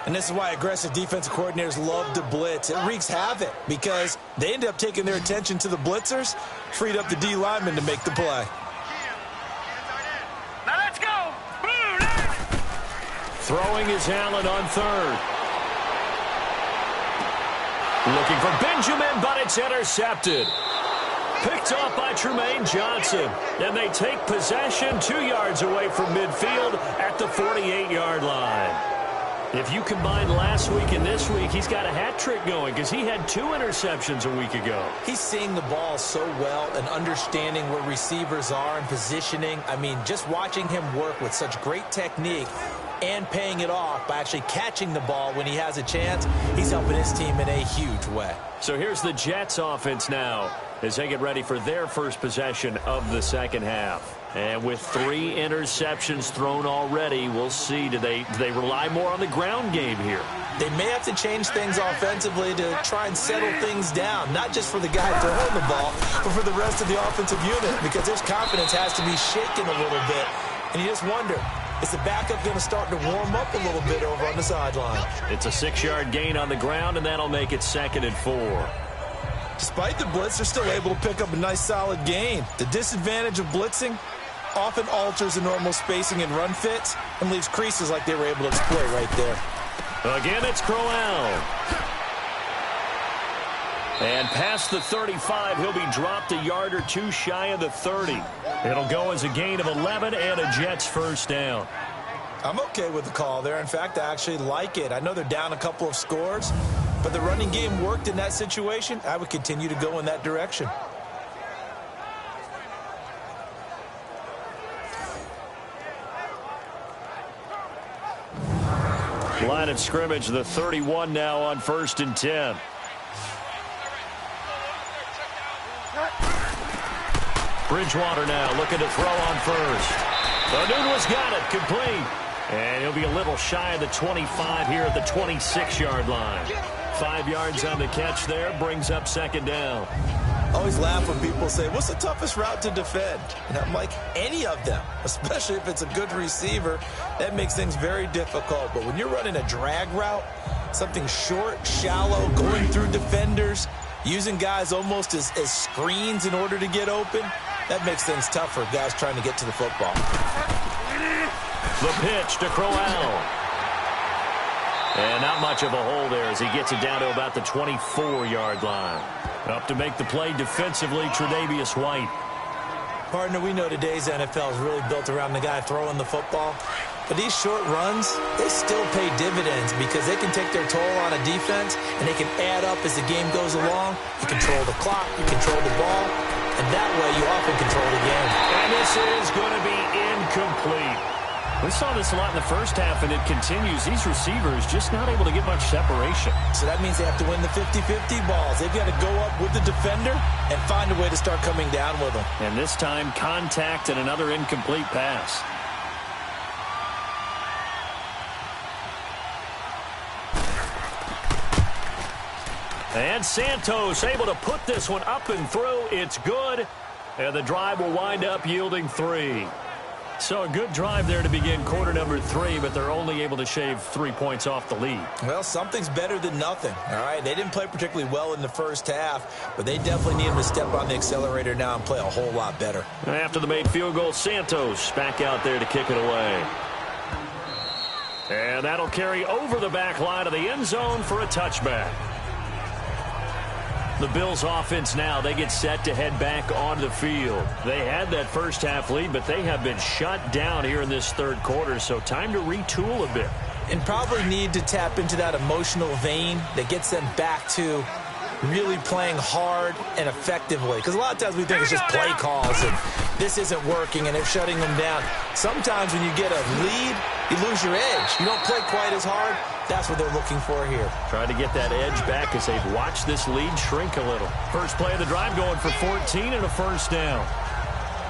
And this is why aggressive defensive coordinators love to blitz. It wreaks havoc because they end up taking their attention to the blitzers, freed up the D lineman to make the play. Now let's go. Blue 90. Throwing is Allen on third. Looking for Benjamin, but it's intercepted. Picked off by Trumaine Johnson. And they take possession 2 yards away from midfield at the 48-yard line. If you combine last week and this week, he's got a hat trick going because he had 2 interceptions a week ago. He's seeing the ball so well and understanding where receivers are and positioning. I mean, just watching him work with such great technique and paying it off by actually catching the ball when he has a chance, he's helping his team in a huge way. So here's the Jets offense now as they get ready for their first possession of the second half. And with 3 interceptions thrown already, we'll see, do they rely more on the ground game here? They may have to change things offensively to try and settle things down, not just for the guy throwing the ball, but for the rest of the offensive unit, because his confidence has to be shaken a little bit. And you just wonder, is the backup going to start to warm up a little bit over on the sideline? It's a 6-yard gain on the ground, and that'll make it 2nd and 4. Despite the blitz, they're still able to pick up a nice solid gain. The disadvantage of blitzing often alters the normal spacing and run fits and leaves creases like they were able to exploit right there. Again, it's Crowell. And past the 35, he'll be dropped a yard or 2 shy of the 30. It'll go as a gain of 11 and a Jets first down. I'm okay with the call there. In fact, I actually like it. I know they're down a couple of scores, but the running game worked in that situation. I would continue to go in that direction. Line of scrimmage, the 31 now on 1st and 10. Bridgewater now looking to throw on first. Nunez got it, complete. And he'll be a little shy of the 25 here at the 26-yard line. 5 yards on the catch there, brings up 2nd down. I always laugh when people say, what's the toughest route to defend? And I'm like, any of them, especially if it's a good receiver. That makes things very difficult. But when you're running a drag route, something short, shallow, going through defenders, using guys almost as screens in order to get open, that makes things tough for guys trying to get to the football. The pitch to Crowell. And not much of a hole there as he gets it down to about the 24-yard line. Up to make the play defensively, Tre'Davious White. Partner, we know today's NFL is really built around the guy throwing the football. But these short runs, they still pay dividends because they can take their toll on a defense and they can add up as the game goes along. You control the clock, you control the ball, and that way you often control the game. And this is going to be incomplete. We saw this a lot in the first half, and it continues. These receivers just not able to get much separation. So that means they have to win the 50-50 balls. They've got to go up with the defender and find a way to start coming down with them. And this time, contact and another incomplete pass. And Santos able to put this one up and through. It's good. And the drive will wind up yielding 3. So a good drive there to begin quarter number 3, but they're only able to shave 3 points off the lead. Well, something's better than nothing, all right? They didn't play particularly well in the first half, but they definitely need them to step on the accelerator now and play a whole lot better. After the made field goal, Santos back out there to kick it away. And that'll carry over the back line of the end zone for a touchback. The Bills offense now, they get set to head back onto the field. They had that first half lead, but they have been shut down here in this third quarter, so time to retool a bit. And probably need to tap into that emotional vein that gets them back to really playing hard and effectively. Because a lot of times we think it's just play calls and this isn't working and they're shutting them down. Sometimes when you get a lead, you lose your edge. You don't play quite as hard. That's what they're looking for here. Trying to get that edge back as they've watched this lead shrink a little. First play of the drive going for 14 and a first down.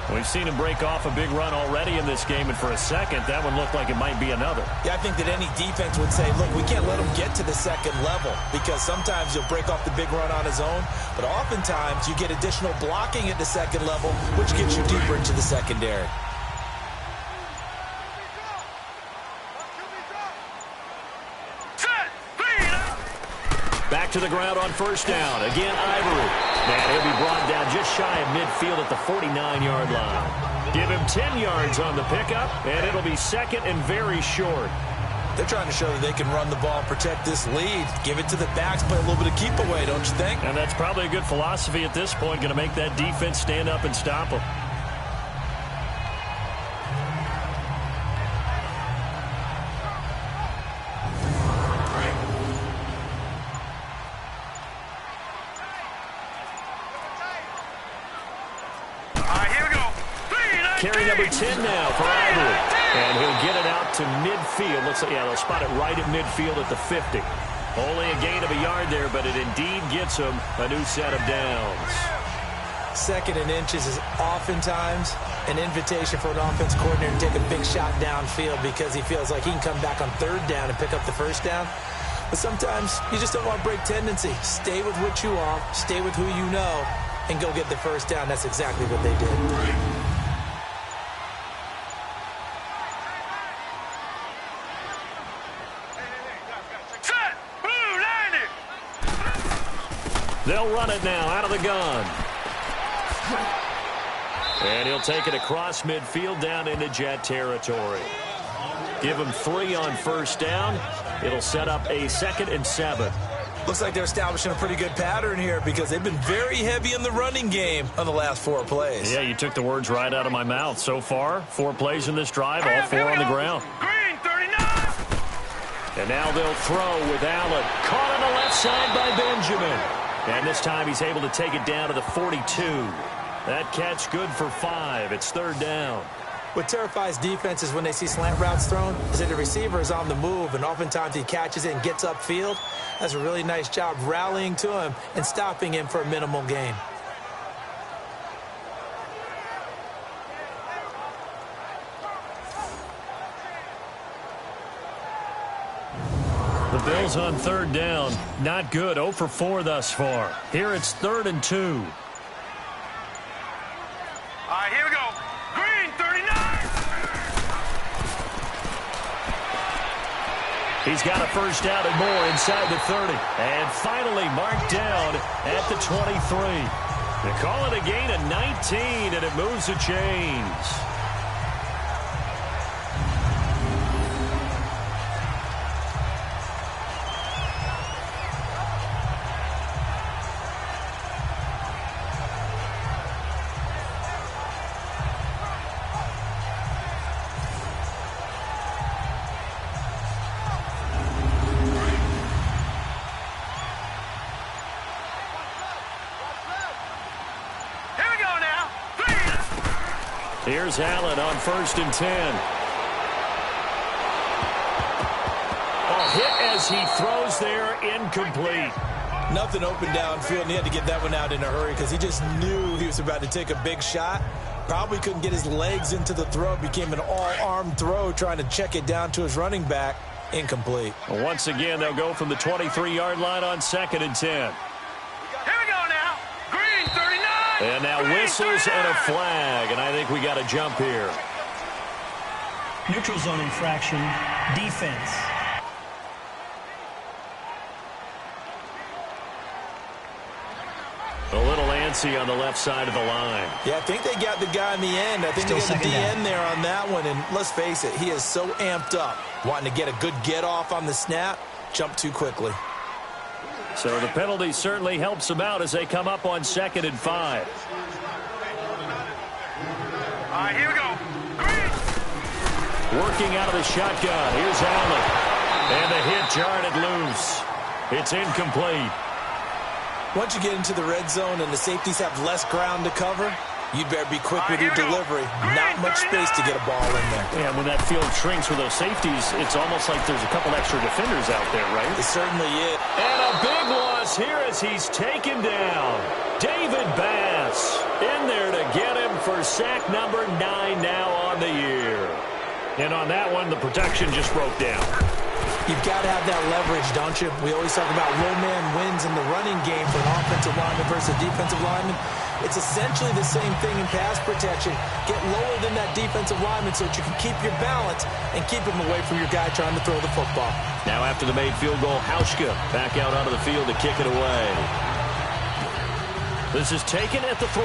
We've seen him break off a big run already in this game, and for a second, that one looked like it might be another. Yeah, I think that any defense would say, look, we can't let him get to the second level because sometimes he'll break off the big run on his own, but oftentimes you get additional blocking at the second level, which gets you deeper into the secondary. Back to the ground on first down. Again, Ivory. And he'll be brought down just shy of midfield at the 49-yard line. Give him 10 yards on the pickup, and it'll be second and very short. They're trying to show that they can run the ball and protect this lead. Give it to the backs, play a little bit of keep away, don't you think? And that's probably a good philosophy at this point, going to make that defense stand up and stop them. Carry number 10 now for Ivory. And he'll get it out to midfield. Looks like, yeah, they'll spot it right at midfield at the 50. Only a gain of a yard there, but it indeed gets him a new set of downs. 2nd and inches is oftentimes an invitation for an offense coordinator to take a big shot downfield because he feels like he can come back on 3rd down and pick up the 1st down. But sometimes you just don't want to break tendency. Stay with what you are, stay with who you know, and go get the 1st down. That's exactly what they did. They'll run it now out of the gun. And he'll take it across midfield down into Jet territory. Give him 3 on 1st down. It'll set up a 2nd and 7. Looks like they're establishing a pretty good pattern here because they've been very heavy in the running game on the last 4 plays. Yeah, you took the words right out of my mouth. So far, 4 plays in this drive, all 4 on the ground. Green 39. And now they'll throw with Allen. Caught on the left side by Benjamin. And this time he's able to take it down to the 42. That catch good for 5. It's 3rd down. What terrifies defenses when they see slant routes thrown is that the receiver is on the move, and oftentimes he catches it and gets upfield. That's a really nice job rallying to him and stopping him for a minimal gain. The Bills on 3rd down. Not good. 0 for 4 thus far. Here it's 3rd and 2. All right, here we go. Green 39. He's got a 1st down and more inside the 30. And finally marked down at the 23. They call it a gain of 19, and it moves the chains. Here's Allen on 1st and 10. A hit as he throws there, incomplete. Nothing open downfield, and he had to get that one out in a hurry because he just knew he was about to take a big shot. Probably couldn't get his legs into the throw. Became an all-arm throw trying to check it down to his running back. Incomplete. Well, once again, they'll go from the 23-yard line on 2nd and 10. And now whistles and a flag, and I think we got a jump here. Neutral zone infraction, defense. A little antsy on the left side of the line. Yeah, I think they got the guy in the end. I think Still they got the second DN there on that one. And let's face it, he is so amped up, wanting to get a good get off on the snap, jump too quickly. So the penalty certainly helps them out as they come up on 2nd and 5. All right, here we go. Green. Working out of the shotgun. Here's Allen. And the hit jarred it loose. It's incomplete. Once you get into the red zone and the safeties have less ground to cover, you'd better be quick with your delivery. Not much space to get a ball in there. Yeah, when that field shrinks with those safeties, it's almost like there's a couple extra defenders out there, right? It certainly is. And a big loss here as he's taken down. David Bass in there to get him for sack number 9 now on the year. And on that one, the protection just broke down. You've got to have that leverage, don't you? We always talk about low man wins in the running game for an offensive lineman versus defensive lineman. It's essentially the same thing in pass protection. Get lower than that defensive lineman so that you can keep your balance and keep him away from your guy trying to throw the football. Now after the made field goal, Hauschka back out onto the field to kick it away. This is taken at the 3.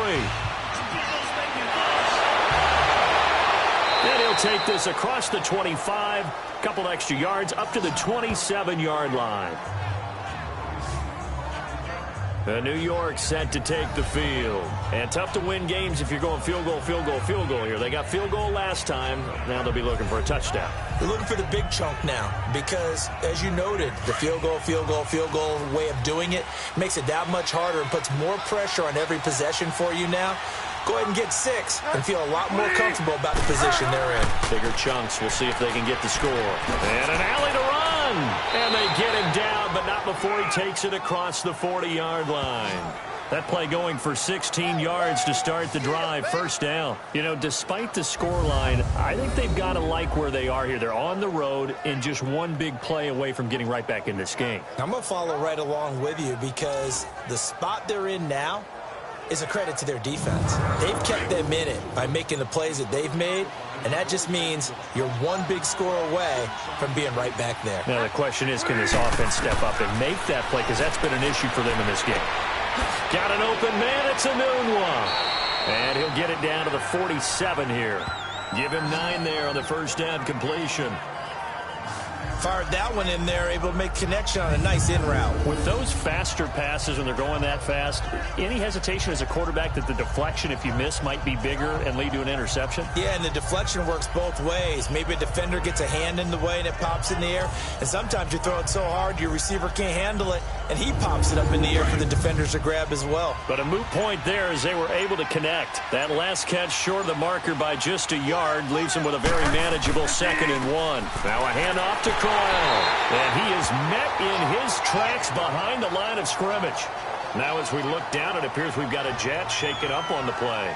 And he'll take this across the 25, a couple extra yards, up to the 27-yard line. New York set to take the field. And tough to win games if you're going field goal, field goal, field goal here. They got field goal last time. Now they'll be looking for a touchdown. They're looking for the big chunk now because, as you noted, the field goal, field goal, field goal way of doing it makes it that much harder and puts more pressure on every possession for you now. Go ahead and get 6 and feel a lot more comfortable about the position they're in. Bigger chunks. We'll see if they can get the score. And an alley to run. And they get him down, but not before he takes it across the 40-yard line. That play going for 16 yards to start the drive. First down. You know, despite the scoreline, I think they've got to like where they are here. They're on the road and just one big play away from getting right back in this game. I'm going to follow right along with you because the spot they're in now is a credit to their defense. They've kept them in it by making the plays that they've made, and that just means you're one big score away from being right back there. Now, the question is, can this offense step up and make that play? Because that's been an issue for them in this game. Got an open man. It's Enunwa. And he'll get it down to the 47 here. Give him 9 there on the first down completion. Fired that one in there, able to make connection on a nice in route. With those faster passes when they're going that fast, any hesitation as a quarterback that the deflection, if you miss, might be bigger and lead to an interception? Yeah, and the deflection works both ways. Maybe a defender gets a hand in the way and it pops in the air. And sometimes you throw it so hard your receiver can't handle it, and he pops it up in the air for the defenders to grab as well. But a moot point there as they were able to connect. That last catch short of the marker by just a yard leaves him with a very manageable 2nd and 1. Now a handoff to Croyle. And he is met in his tracks behind the line of scrimmage. Now as we look down, it appears we've got a Jet shaken up on the play.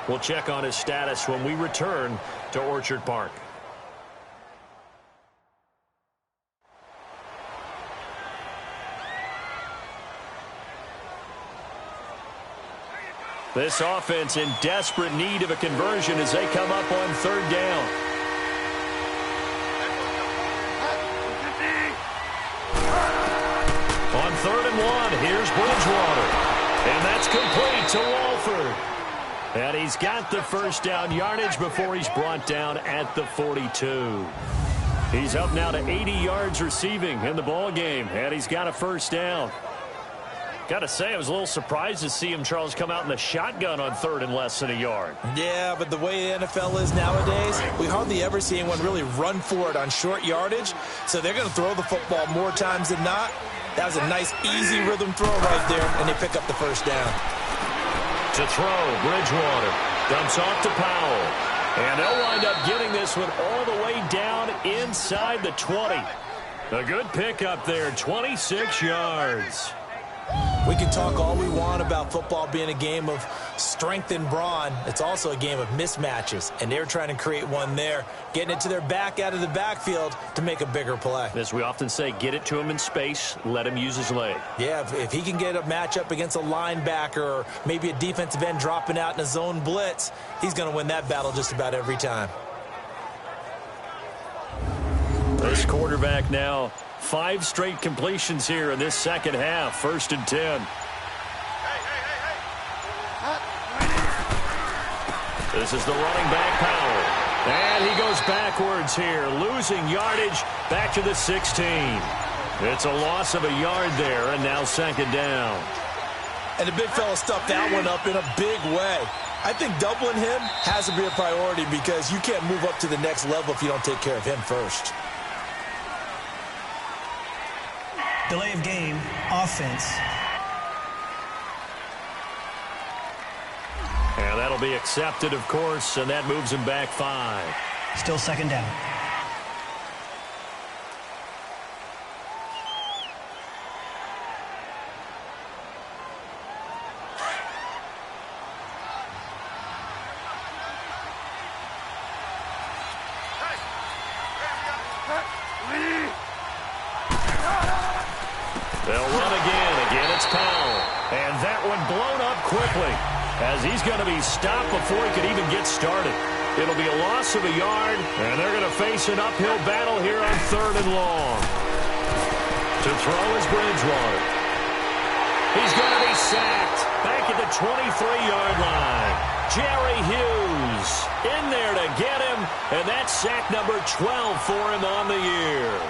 We'll check on his status when we return to Orchard Park. This offense in desperate need of a conversion as they come up on 3rd down. On 3rd and 1, here's Bridgewater. And that's complete to Walford. And he's got the first down yardage before he's brought down at the 42. He's up now to 80 yards receiving in the ball game, and he's got a first down. Got to say, I was a little surprised to see him, Charles, come out in the shotgun on 3rd and less than a yard. Yeah, but the way the NFL is nowadays, we hardly ever see anyone really run for it on short yardage. So they're going to throw the football more times than not. That was a nice, easy rhythm throw right there, and they pick up the first down. To throw, Bridgewater dumps off to Powell. And they'll wind up getting this one all the way down inside the 20. A good pickup there, 26 yards. We can talk all we want about football being a game of strength and brawn. It's also a game of mismatches, and they're trying to create one there, getting it to their back out of the backfield to make a bigger play. As we often say, get it to him in space, let him use his leg. Yeah, if he can get a matchup against a linebacker or maybe a defensive end dropping out in a zone blitz, he's going to win that battle just about every time. This quarterback now, 5 straight completions here in this second half. 1st and 10. This is the running back, Powell. And he goes backwards here, losing yardage back to the 16. It's a loss of a yard there, and now 2nd down. And the big fella stuffed that one up in a big way. I think doubling him has to be a priority because you can't move up to the next level if you don't take care of him first. Delay of game, offense. And that'll be accepted, of course, and that moves him back 5. Still 2nd down. They'll run again it's Powell. And that one blown up quickly as he's going to be stopped before he could even get started. It'll be a loss of a yard, and they're going to face an uphill battle here on 3rd and long. To throw is Bridgewater. He's going to be sacked, back at the 23-yard line. Jerry Hughes in there to get him, and that's sack number 12 for him on the year.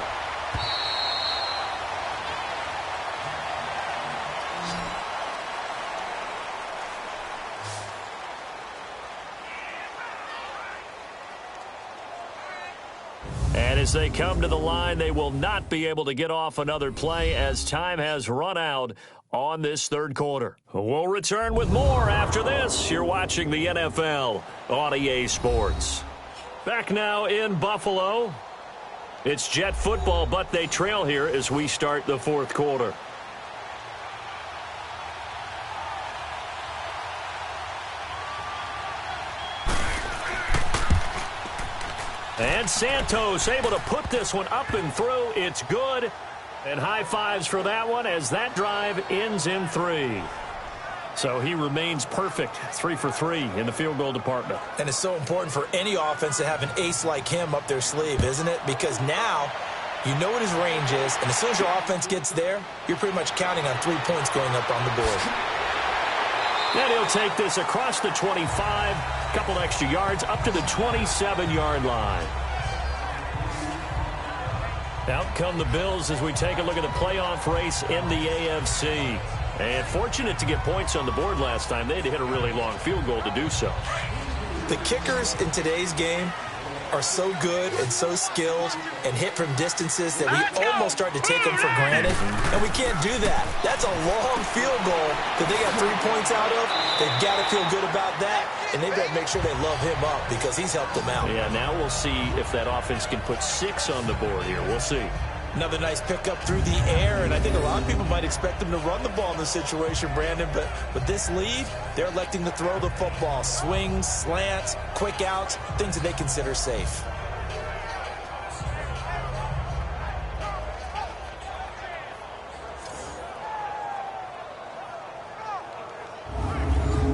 And as they come to the line, they will not be able to get off another play as time has run out on this third quarter. We'll return with more after this. You're watching the NFL on EA Sports. Back now in Buffalo. It's Jet football, but they trail here as we start the fourth quarter. And Santos able to put this one up and through. It's good. And high fives for that one as that drive ends in 3. So he remains perfect, 3 for 3 in the field goal department. And it's so important for any offense to have an ace like him up their sleeve, isn't it? Because now you know what his range is, and as soon as your offense gets there, you're pretty much counting on 3 points going up on the board. Then he'll take this across the 25, a couple extra yards, up to the 27-yard line. Out come the Bills as we take a look at the playoff race in the AFC. And fortunate to get points on the board last time. They had to hit a really long field goal to do so. The kickers in today's game are so good and so skilled and hit from distances that we almost start to take them for granted. And we can't do that. That's a long field goal that they got 3 points out of. They've got to feel good about that. And they better make sure they love him up because he's helped them out. Yeah, now we'll see if that offense can put 6 on the board here. We'll see. Another nice pickup through the air, and I think a lot of people might expect them to run the ball in this situation, Brandon, but with this lead, they're electing to throw the football. Swings, slants, quick outs, things that they consider safe.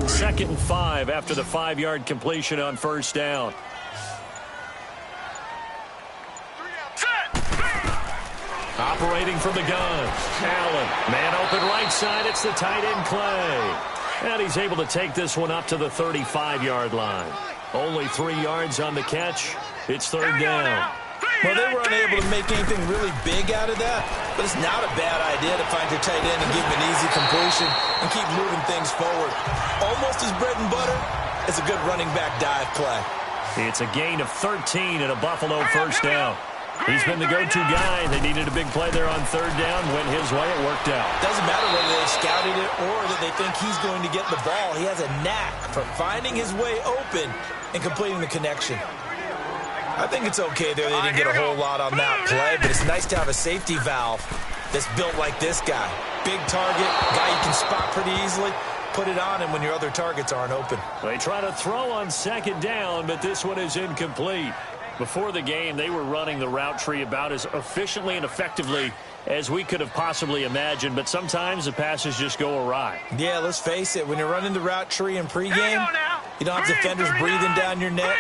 Second and 5 after the 5-yard completion on first down. Operating from the gun. Allen, man open right side. It's the tight end Clay. And he's able to take this one up to the 35-yard line. Only 3 yards on the catch. It's third down. Well, they were unable to make anything really big out of that, but it's not a bad idea to find your tight end and give him an easy completion and keep moving things forward. Almost as bread and butter as a good running back dive play. It's a gain of 13 and a Buffalo first down. He's been the go-to guy. They needed a big play there on third down. Went his way. It worked out. Doesn't matter whether they scouted it or that they think he's going to get the ball. He has a knack for finding his way open and completing the connection. I think it's okay there. They didn't get a whole lot on that play, but it's nice to have a safety valve that's built like this guy. Big target, guy you can spot pretty easily. Put it on him when your other targets aren't open. They try to throw on second down, but this one is incomplete. Before the game, they were running the route tree about as efficiently and effectively as we could have possibly imagined, but sometimes the passes just go awry. Yeah, let's face it. When you're running the route tree in pregame, you don't have defenders breathing down your neck.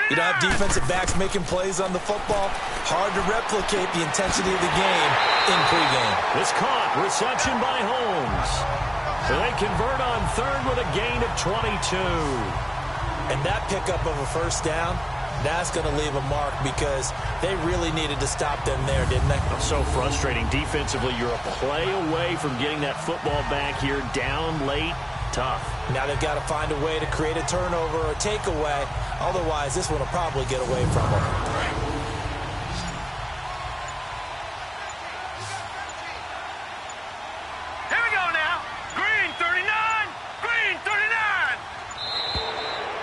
You don't have defensive backs making plays on the football. Hard to replicate the intensity of the game in pregame. It's caught. Reception by Holmes. They convert on third with a gain of 22. And that pickup of a first down, that's going to leave a mark because they really needed to stop them there, didn't they? So frustrating. Defensively, you're a play away from getting that football back here down late. Tough. Now they've got to find a way to create a turnover or a takeaway. Otherwise, this one will probably get away from them. Here we go now. Green 39. Green 39.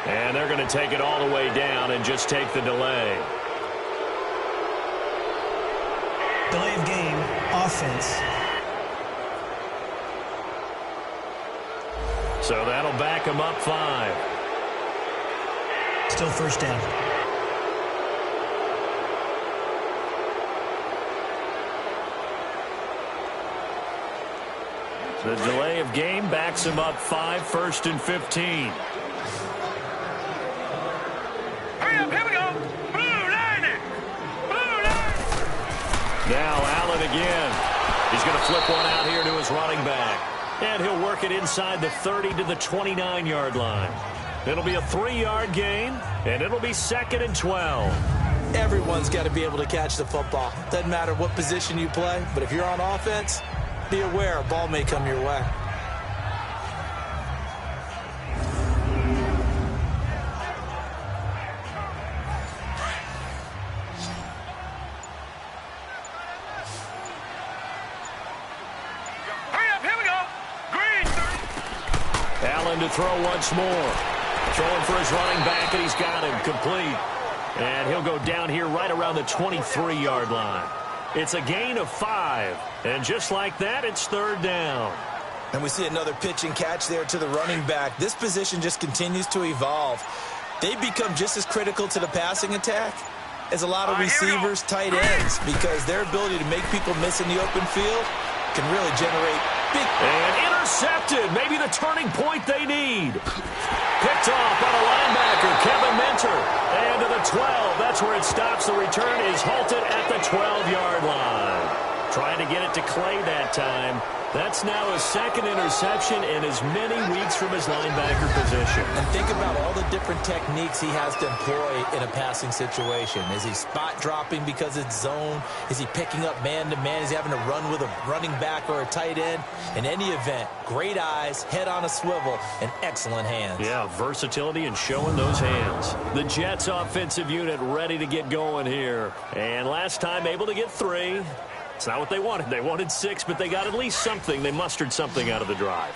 And they're going to take it all the way down and just take the delay. Delay of game, offense. So that'll back them up 5. Still first down. The delay of game backs them up 5, first and 15. Hurry up, here we go. Blue line it. Blue line. Now Allen again. He's going to flip one out here to his running back. And he'll work it inside the 30 to the 29-yard line. It'll be a 3-yard gain, and it'll be 2nd and 12. Everyone's got to be able to catch the football. Doesn't matter what position you play, but if you're on offense, be aware a ball may come your way. Allen to throw once more. Throwing for his running back, and he's got him complete. And he'll go down here right around the 23-yard line. It's a gain of 5. And just like that, it's 3rd down. And we see another pitch and catch there to the running back. This position just continues to evolve. They become just as critical to the passing attack as a lot of receivers, tight ends, because their ability to make people miss in the open field can really generate big... And intercepted. Maybe the turning point they need. Picked off by the linebacker, Kevin Minter. And to the 12. That's where it stops. The return is halted at the 12-yard line. Trying to get it to Clay that time. That's now his 2nd interception in as many weeks from his linebacker position. And think about all the different techniques he has to employ in a passing situation. Is he spot dropping because it's zone? Is he picking up man-to-man? Is he having to run with a running back or a tight end? In any event, great eyes, head on a swivel, and excellent hands. Yeah, versatility and showing those hands. The Jets offensive unit ready to get going here. And last time able to get 3. It's not what they wanted. They wanted 6, but they got at least something. They mustered something out of the drive.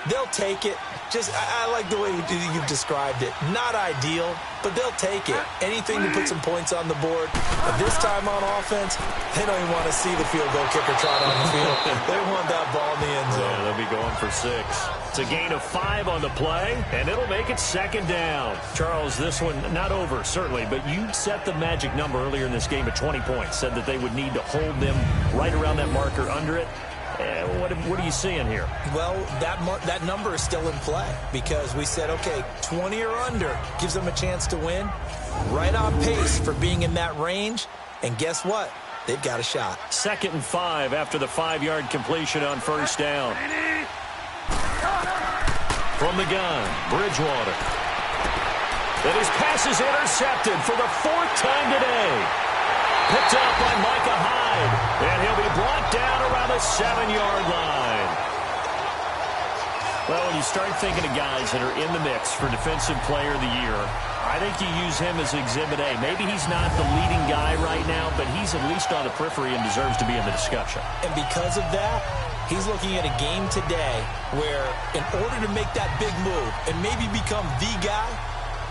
They'll take it. I like the way you've described it. Not ideal, but they'll take it. Anything to put some points on the board. But this time on offense, they don't even want to see the field goal kicker trot on the field. They want that ball in the end zone. Yeah, they'll be going for 6. It's a gain of 5 on the play, and it'll make it 2nd down. Charles, this one not over, certainly, but you set the magic number earlier in this game at 20 points. Said that they would need to hold them right around that marker under it. What are you seeing here? Well, that number is still in play because we said, okay, 20 or under gives them a chance to win. Right on pace for being in that range. And guess what? They've got a shot. 2nd and 5 after the 5-yard completion on 1st down. From the gun, Bridgewater. And his pass is intercepted for the 4th time today. Picked up by Micah Hyde. And he'll be brought down around the 7-yard line. Well, when you start thinking of guys that are in the mix for Defensive Player of the Year, I think you use him as Exhibit A. Maybe he's not the leading guy right now, but he's at least on the periphery and deserves to be in the discussion. And because of that, he's looking at a game today where in order to make that big move and maybe become the guy,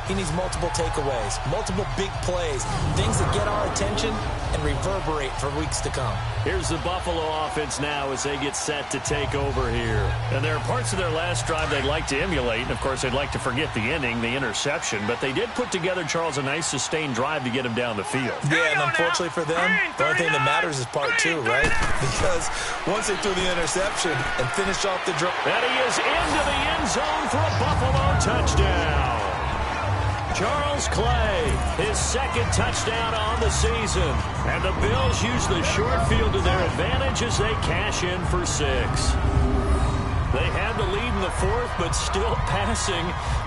he needs multiple takeaways, multiple big plays, things that get our attention and reverberate for weeks to come. Here's the Buffalo offense now as they get set to take over here. And there are parts of their last drive they'd like to emulate. And, of course, they'd like to forget the inning, the interception. But they did put together, Charles, a nice sustained drive to get him down the field. Yeah, and unfortunately for them, the only thing that matters is part 2, right? Because once they threw the interception and finished off the drive. And he is into the end zone for a Buffalo touchdown. Charles Clay, his 2nd touchdown on the season. And the Bills use the short field to their advantage as they cash in for 6. They had the lead in the 4th, but still passing.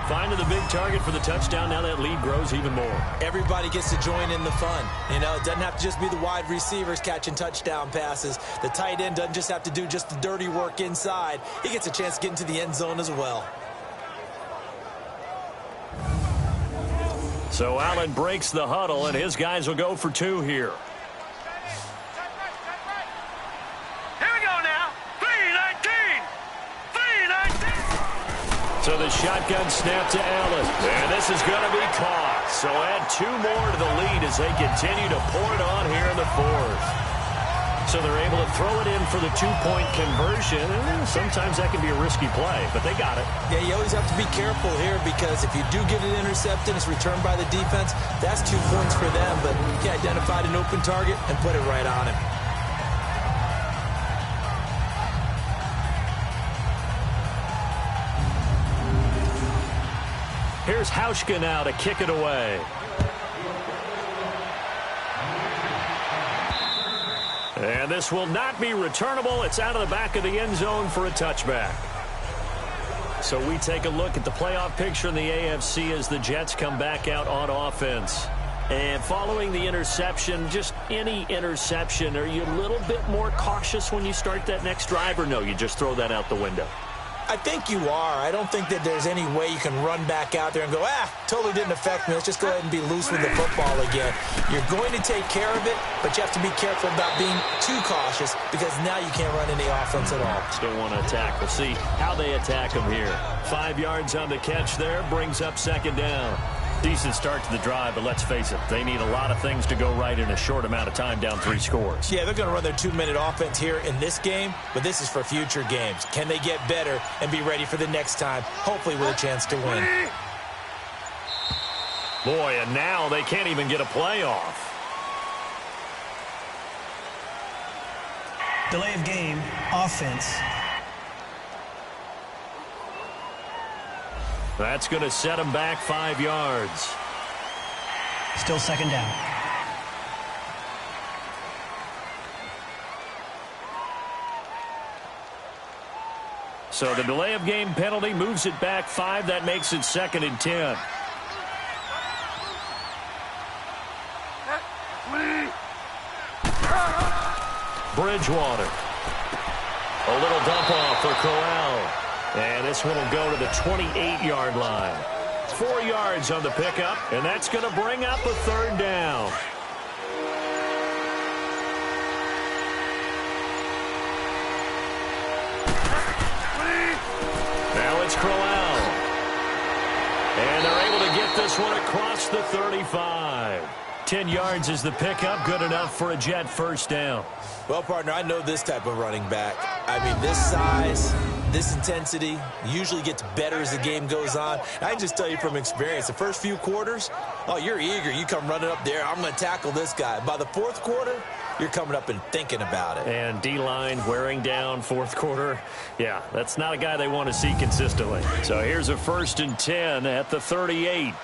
Finding the big target for the touchdown. Now that lead grows even more. Everybody gets to join in the fun. You know, it doesn't have to just be the wide receivers catching touchdown passes. The tight end doesn't just have to do just the dirty work inside. He gets a chance to get into the end zone as well. So Allen breaks the huddle, and his guys will go for 2 here. Here we go now. 3-19. 3-19. So the shotgun snap to Allen. And this is going to be caught. So add 2 more to the lead as they continue to pour it on here in the 4th. So they're able to throw it in for the 2-point conversion. Sometimes that can be a risky play, but they got it. Yeah, you always have to be careful here because if you do get it intercepted, it's returned by the defense. That's 2 points for them, but he identified an open target and put it right on him. Here's Hauschka now to kick it away. And this will not be returnable. It's out of the back of the end zone for a touchback. So we take a look at the playoff picture in the AFC as the Jets come back out on offense. And following the interception, just any interception, are you a little bit more cautious when you start that next drive, or no, you just throw that out the window? I think you are. I don't think that there's any way you can run back out there and go, totally didn't affect me. Let's just go ahead and be loose with the football again. You're going to take care of it, but you have to be careful about being too cautious because now you can't run any offense at all. Still want to attack. We'll see how they attack them here. 5 yards on the catch there, brings up second down. Decent start to the drive, but let's face it, they need a lot of things to go right in a short amount of time, down 3 scores. Yeah, they're going to run their 2-minute offense here in this game, but this is for future games. Can they get better and be ready for the next time, hopefully with a chance to win? Boy, and now they can't even get a playoff. Delay of game, offense. That's going to set them back 5 yards. Still second down. So the delay of game penalty moves it back 5. That makes it 2nd and 10. Bridgewater. A little dump off for Corral. And this one will go to the 28-yard line. 4 yards on the pickup, and that's going to bring up a 3rd down. Now it's Corral. And they're able to get this one across the 35. 10 yards is the pickup, good enough for a Jet first down. Well, partner, I know this type of running back. I mean, this size, this intensity usually gets better as the game goes on. I can just tell you from experience, the first few quarters, you're eager. You come running up there, I'm going to tackle this guy. By the 4th quarter, you're coming up and thinking about it. And D-line wearing down 4th quarter. Yeah, that's not a guy they want to see consistently. So here's a 1st and 10 at the 38.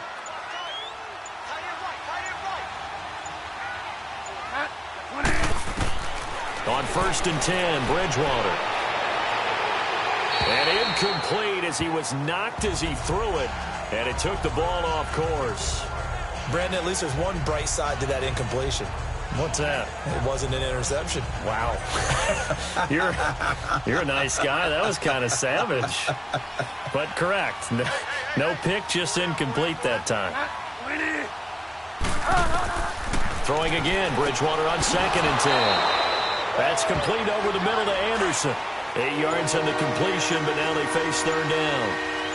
On 1st and 10, Bridgewater. And incomplete as he was knocked as he threw it. And it took the ball off course. Brandon, at least there's one bright side to that incompletion. What's that? It wasn't an interception. Wow. You're a nice guy. That was kind of savage. But correct. No pick, just incomplete that time. Throwing again, Bridgewater on 2nd and 10. That's complete over the middle to Anderson. 8 yards on the completion, but now they face 3rd down.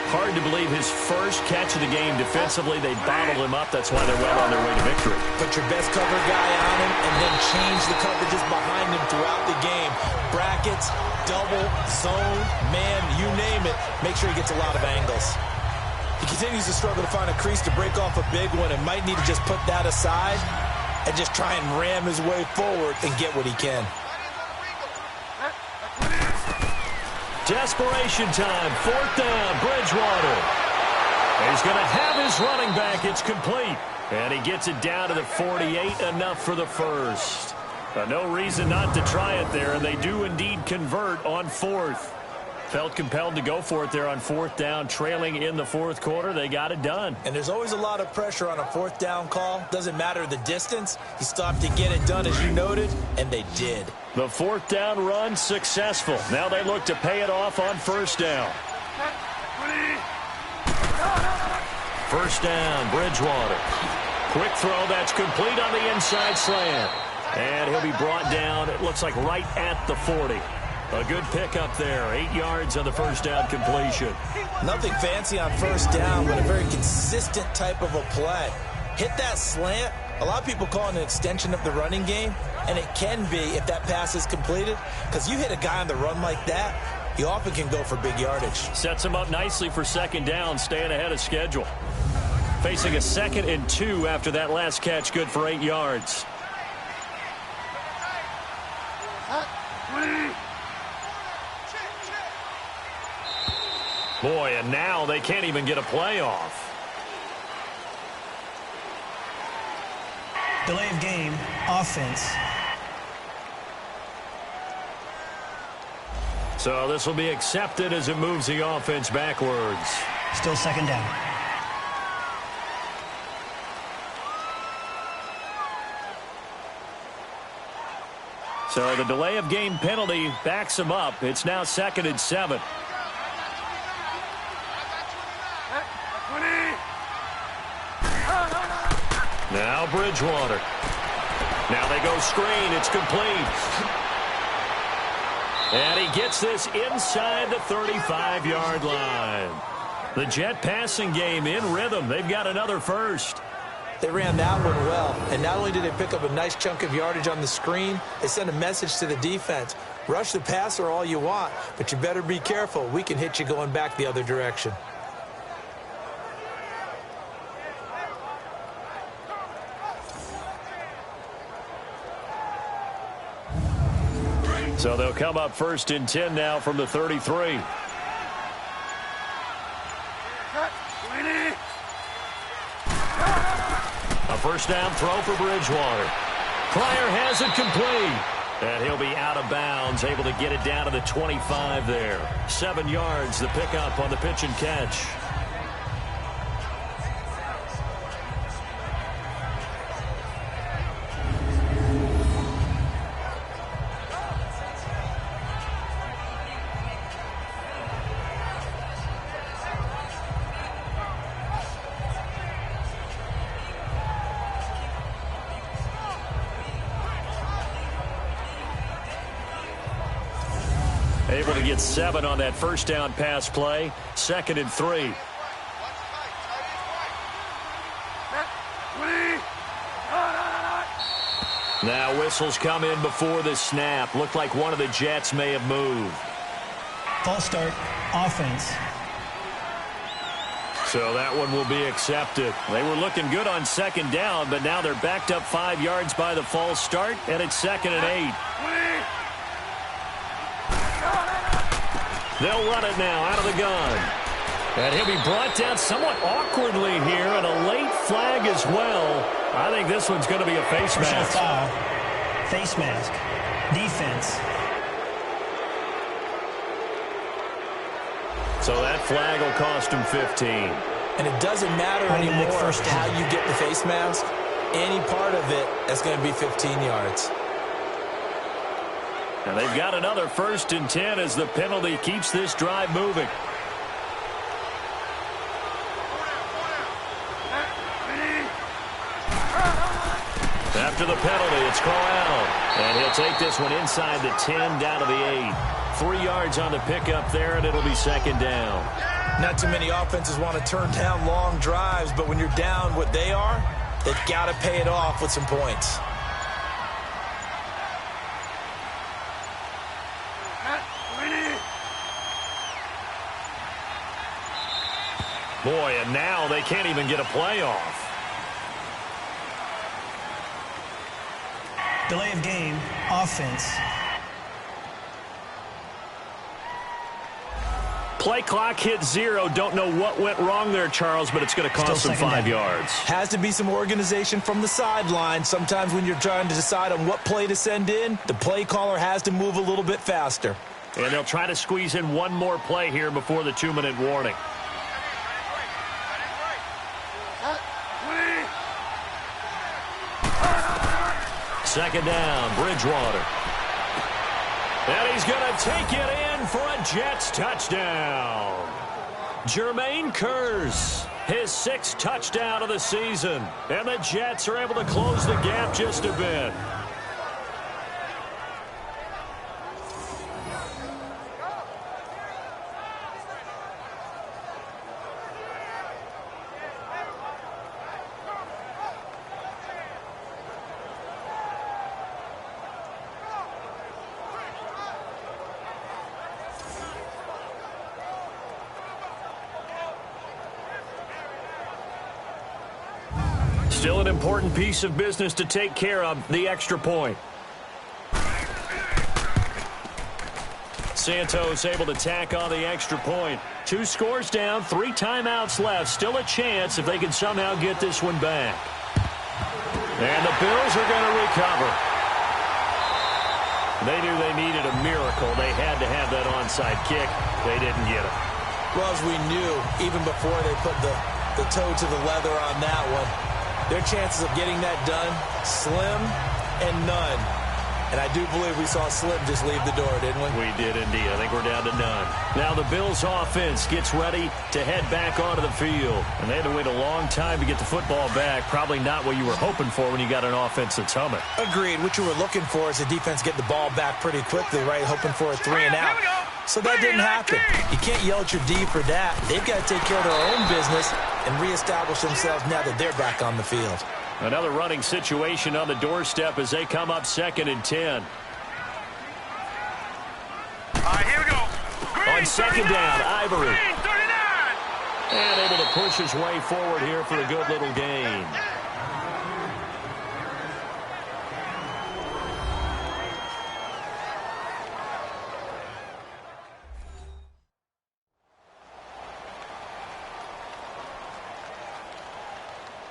Hard to believe his first catch of the game defensively. They bottled him up. That's why they're well on their way to victory. Put your best cover guy on him and then change the coverages behind him throughout the game. Brackets, double, zone, man, you name it. Make sure he gets a lot of angles. He continues to struggle to find a crease to break off a big one and might need to just put that aside and just try and ram his way forward and get what he can. Desperation time, 4th down, Bridgewater. He's going to have his running back. It's complete. And he gets it down to the 48, enough for the first. No reason not to try it there, and they do indeed convert on 4th. Felt compelled to go for it there on 4th down, trailing in the 4th quarter. They got it done. And there's always a lot of pressure on a 4th down call. Doesn't matter the distance. He stopped to get it done, as you noted, and they did. The 4th down run successful. Now they look to pay it off on 1st down. 1st down, Bridgewater. Quick throw, that's complete on the inside slant. And he'll be brought down, it looks like right at the 40. A good pickup there. 8 yards on the 1st down completion. Nothing fancy on 1st down, but a very consistent type of a play. Hit that slant. A lot of people call it an extension of the running game, and it can be if that pass is completed, because you hit a guy on the run like that, he often can go for big yardage. Sets him up nicely for 2nd down, staying ahead of schedule. Facing a 2nd and 2 after that last catch, good for 8 yards. Boy, and now they can't even get a playoff. Delay of game, offense. So this will be accepted as it moves the offense backwards. Still second down. So the delay of game penalty backs him up. It's now 2nd and 7. Now Bridgewater. Now they go screen. It's complete. And he gets this inside the 35-yard line. The Jet passing game in rhythm. They've got another first. They ran that one well, and not only did they pick up a nice chunk of yardage on the screen, they sent a message to the defense. Rush the passer all you want, but you better be careful. We can hit you going back the other direction. So they'll come up 1st and 10 now from the 33. A first down throw for Bridgewater. Pryor has it complete. And he'll be out of bounds, able to get it down to the 25 there. 7 yards, the pickup on the pitch and catch. Able to get 7 on that first down pass play. 2nd and 3. Now whistles come in before the snap. Looked like one of the Jets may have moved. False start, offense. So that one will be accepted. They were looking good on 2nd down, but now they're backed up 5 yards by the false start, and it's 2nd and 8. They'll run it now out of the gun. And he'll be brought down somewhat awkwardly here, and a late flag as well. I think this one's going to be a face mask. Foul. Face mask. Defense. So that flag will cost him 15. And it doesn't matter anymore how you get the face mask. Any part of it, that's going to be 15 yards. And they've got another 1st and 10 as the penalty keeps this drive moving. After the penalty, it's Corral. And he'll take this one inside the 10 down to the 8. 3 yards on the pickup there, and it'll be 2nd down. Not too many offenses want to turn down long drives, but when you're down what they are, they've got to pay it off with some points. Boy, and now they can't even get a playoff. Delay of game, offense. Play clock hit 0. Don't know what went wrong there, Charles, but it's going to cost them 5 yards. Has to be some organization from the sideline. Sometimes when you're trying to decide on what play to send in, the play caller has to move a little bit faster. And they'll try to squeeze in one more play here before the 2-minute warning. Second down, Bridgewater. And he's going to take it in for a Jets touchdown. Jermaine Kearse, his 6th touchdown of the season. And the Jets are able to close the gap just a bit. Still an important piece of business to take care of, the extra point. Santos able to tack on the extra point. 2 scores down, 3 timeouts left. Still a chance if they can somehow get this one back. And the Bills are going to recover. They knew they needed a miracle. They had to have that onside kick. They didn't get it. Well, as we knew, even before they put the toe to the leather on that one, their chances of getting that done, slim and none. And I do believe we saw Slim just leave the door, didn't we? We did indeed. I think we're down to none. Now the Bills offense gets ready to head back onto the field. And they had to wait a long time to get the football back. Probably not what you were hoping for when you got an offense that's humming. Agreed. What you were looking for is the defense get the ball back pretty quickly, right? Hoping for a 3 and out. So that didn't happen. You can't yell at your D for that. They've got to take care of their own business and reestablish themselves now that they're back on the field. Another running situation on the doorstep as they come up 2nd and 10. All right, here we go. Green, On 2nd down, Ivory. Green, 39. And able to push his way forward here for a good little gain.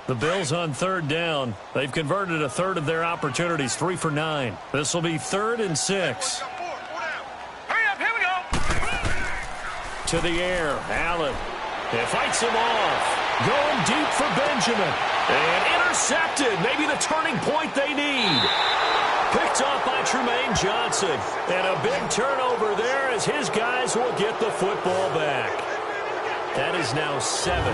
The Bills on 3rd down. They've converted a third of their opportunities, 3 for 9. This will be 3rd and 6. Hurry up, here we go. To the air, Allen. It fights him off. Going deep for Benjamin. And intercepted. Maybe the turning point they need. Picked off by Trumaine Johnson. And a big turnover there as his guys will get the football back. That is now 7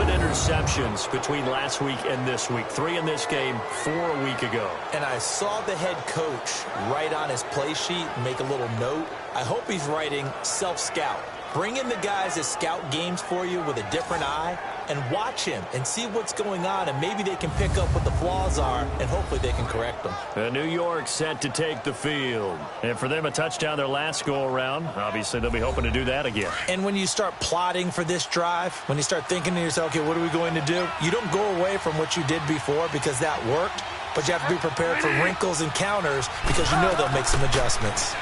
interceptions between last week and this week. 3 in this game, 4 a week ago. And I saw the head coach write on his play sheet, make a little note. I hope he's writing self-scout. Bring in the guys that scout games for you with a different eye and watch him and see what's going on, and maybe they can pick up what the flaws are, and hopefully they can correct them. And New York set to take the field. And for them, a touchdown their last go-around. Obviously, they'll be hoping to do that again. And when you start plotting for this drive, when you start thinking to yourself, okay, what are we going to do? You don't go away from what you did before because that worked, but you have to be prepared for wrinkles and counters because you know they'll make some adjustments.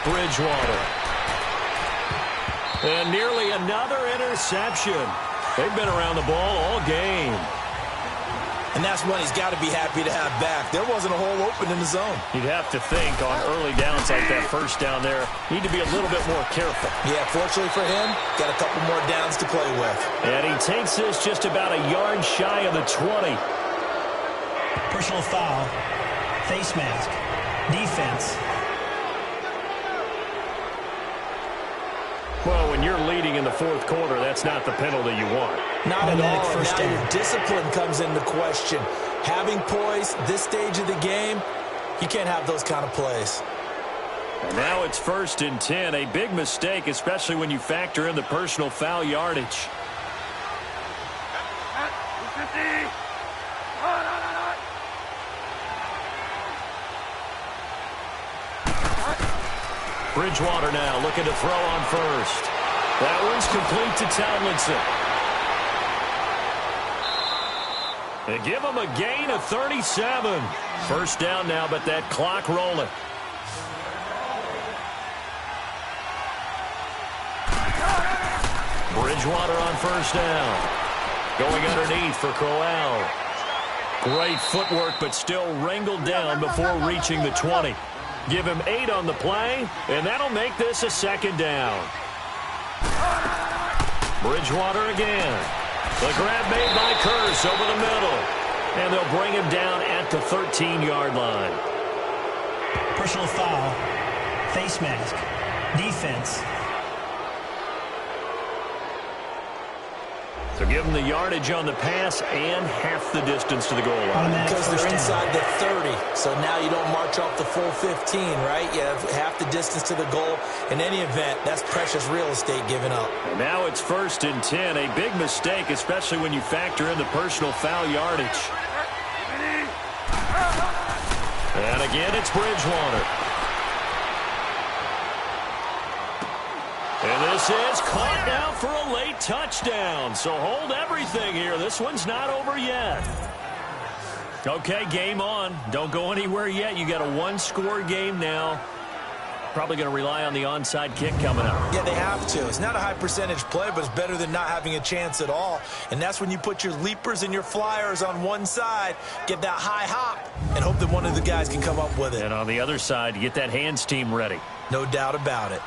Bridgewater. And nearly another interception. They've been around the ball all game. And that's one he's got to be happy to have back. There wasn't a hole open in the zone. You'd have to think on early downs like that first down there, need to be a little bit more careful. Yeah, fortunately for him, got a couple more downs to play with. And he takes this just about a yard shy of the 20. Personal foul. Face mask. Defense. Well, when you're leading in the 4th quarter, that's not the penalty you want. Not at all. First Now down. your discipline comes into question. Having poise this stage of the game, you can't have those kind of plays. And now it's 1st and 10. A big mistake, especially when you factor in the personal foul yardage. Bridgewater now looking to throw on first. That one's complete to Tomlinson. They give him a gain of 37. First down now, but that clock rolling. Bridgewater on first down. Going underneath for Crowell. Great footwork, but still wrangled down before reaching the 20. Give him 8 on the play, and that'll make this a 2nd down. Bridgewater again. The grab made by Kearse over the middle. And they'll bring him down at the 13-yard line. Personal foul. Face mask. Defense. So give them the yardage on the pass and half the distance to the goal line. Because they're inside the 30, so now you don't march off the full 15, right? You have half the distance to the goal. In any event, that's precious real estate given up. And now it's 1st and 10. A big mistake, especially when you factor in the personal foul yardage. And again, it's Bridgewater. And this is caught now for a late touchdown. So hold everything here. This one's not over yet. Okay, game on. Don't go anywhere yet. You got a 1-score game now. Probably going to rely on the onside kick coming up. Yeah, they have to. It's not a high percentage play, but it's better than not having a chance at all. And that's when you put your leapers and your flyers on one side, get that high hop. and hope that one of the guys can come up with it. And on the other side, you get that hands team ready. No doubt about it.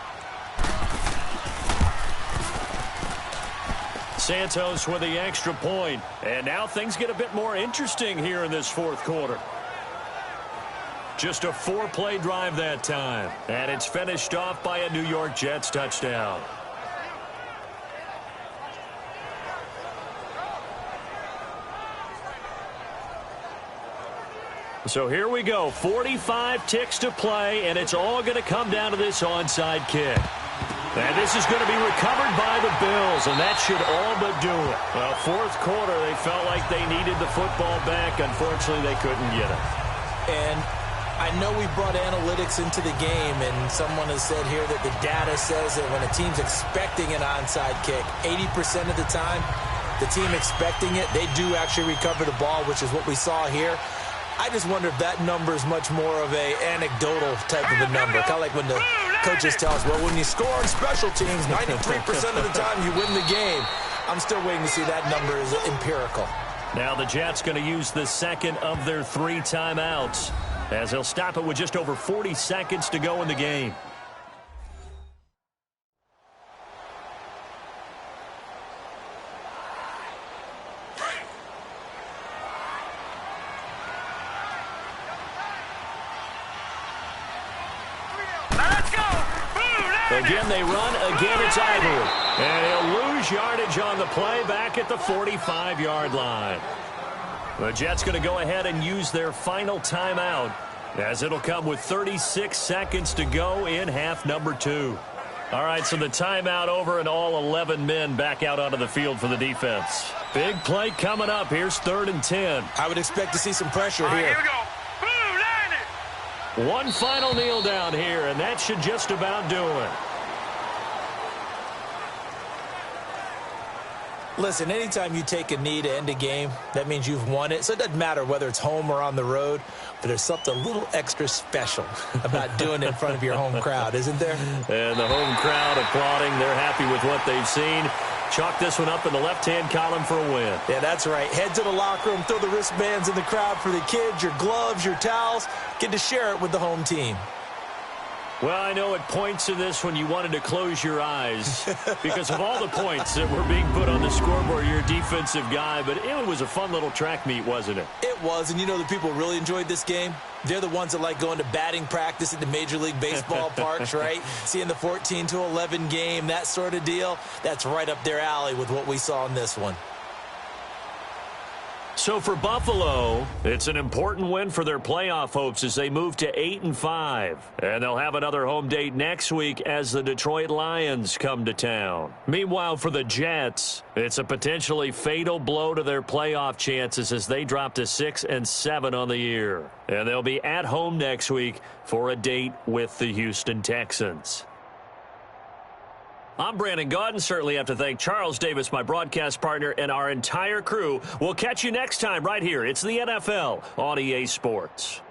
Santos with the extra point. And now things get a bit more interesting here in this fourth quarter. Just a 4-play drive that time. And it's finished off by a New York Jets touchdown. So here we go. 45 ticks to play, and it's all going to come down to this onside kick. And this is going to be recovered by the Bills, and that should all but do it. Well, fourth quarter, they felt like they needed the football back. Unfortunately, they couldn't get it. And I know we brought analytics into the game, and someone has said here that the data says that when a team's expecting an onside kick, 80% of the time, the team expecting it, they do actually recover the ball, which is what we saw here. I just wonder if that number is much more of a anecdotal type of a number. Kind of like when the coaches tell us, well, when you score on special teams, 93% of the time you win the game. I'm still waiting to see that number is empirical. Now the Jets going to use the second of their 3 timeouts, as they'll stop it with just over 40 seconds to go in the game. Again, they run. Again, it's Ivory. And he'll lose yardage on the play back at the 45-yard line. The Jets going to go ahead and use their final timeout, as it'll come with 36 seconds to go in half number 2. All right, so the timeout over and all 11 men back out onto the field for the defense. Big play coming up. Here's 3rd and 10. I would expect to see some pressure here. Here we go. One final kneel down here, and that should just about do it. Listen, anytime you take a knee to end a game, that means you've won it. So it doesn't matter whether it's home or on the road, but there's something a little extra special about doing it in front of your home crowd, isn't there? And the home crowd applauding. They're happy with what they've seen. Chalk this one up in the left-hand column for a win. Yeah, that's right. Head to the locker room, throw the wristbands in the crowd for the kids, your gloves, your towels. Get to share it with the home team. Well, I know at points in this when you wanted to close your eyes because of all the points that were being put on the scoreboard. You're a defensive guy, but it was a fun little track meet, wasn't it? It was, and you know the people really enjoyed this game? They're the ones that like going to batting practice at the Major League Baseball parks, right? Seeing the 14-11 game, that sort of deal. That's right up their alley with what we saw in this one. So for Buffalo, it's an important win for their playoff hopes as they move to 8-5. And they'll have another home date next week as the Detroit Lions come to town. Meanwhile, for the Jets, it's a potentially fatal blow to their playoff chances as they drop to 6-7 on the year. And they'll be at home next week for a date with the Houston Texans. I'm Brandon Gaudin. Certainly have to thank Charles Davis, my broadcast partner, and our entire crew. We'll catch you next time right here. It's the NFL on EA Sports.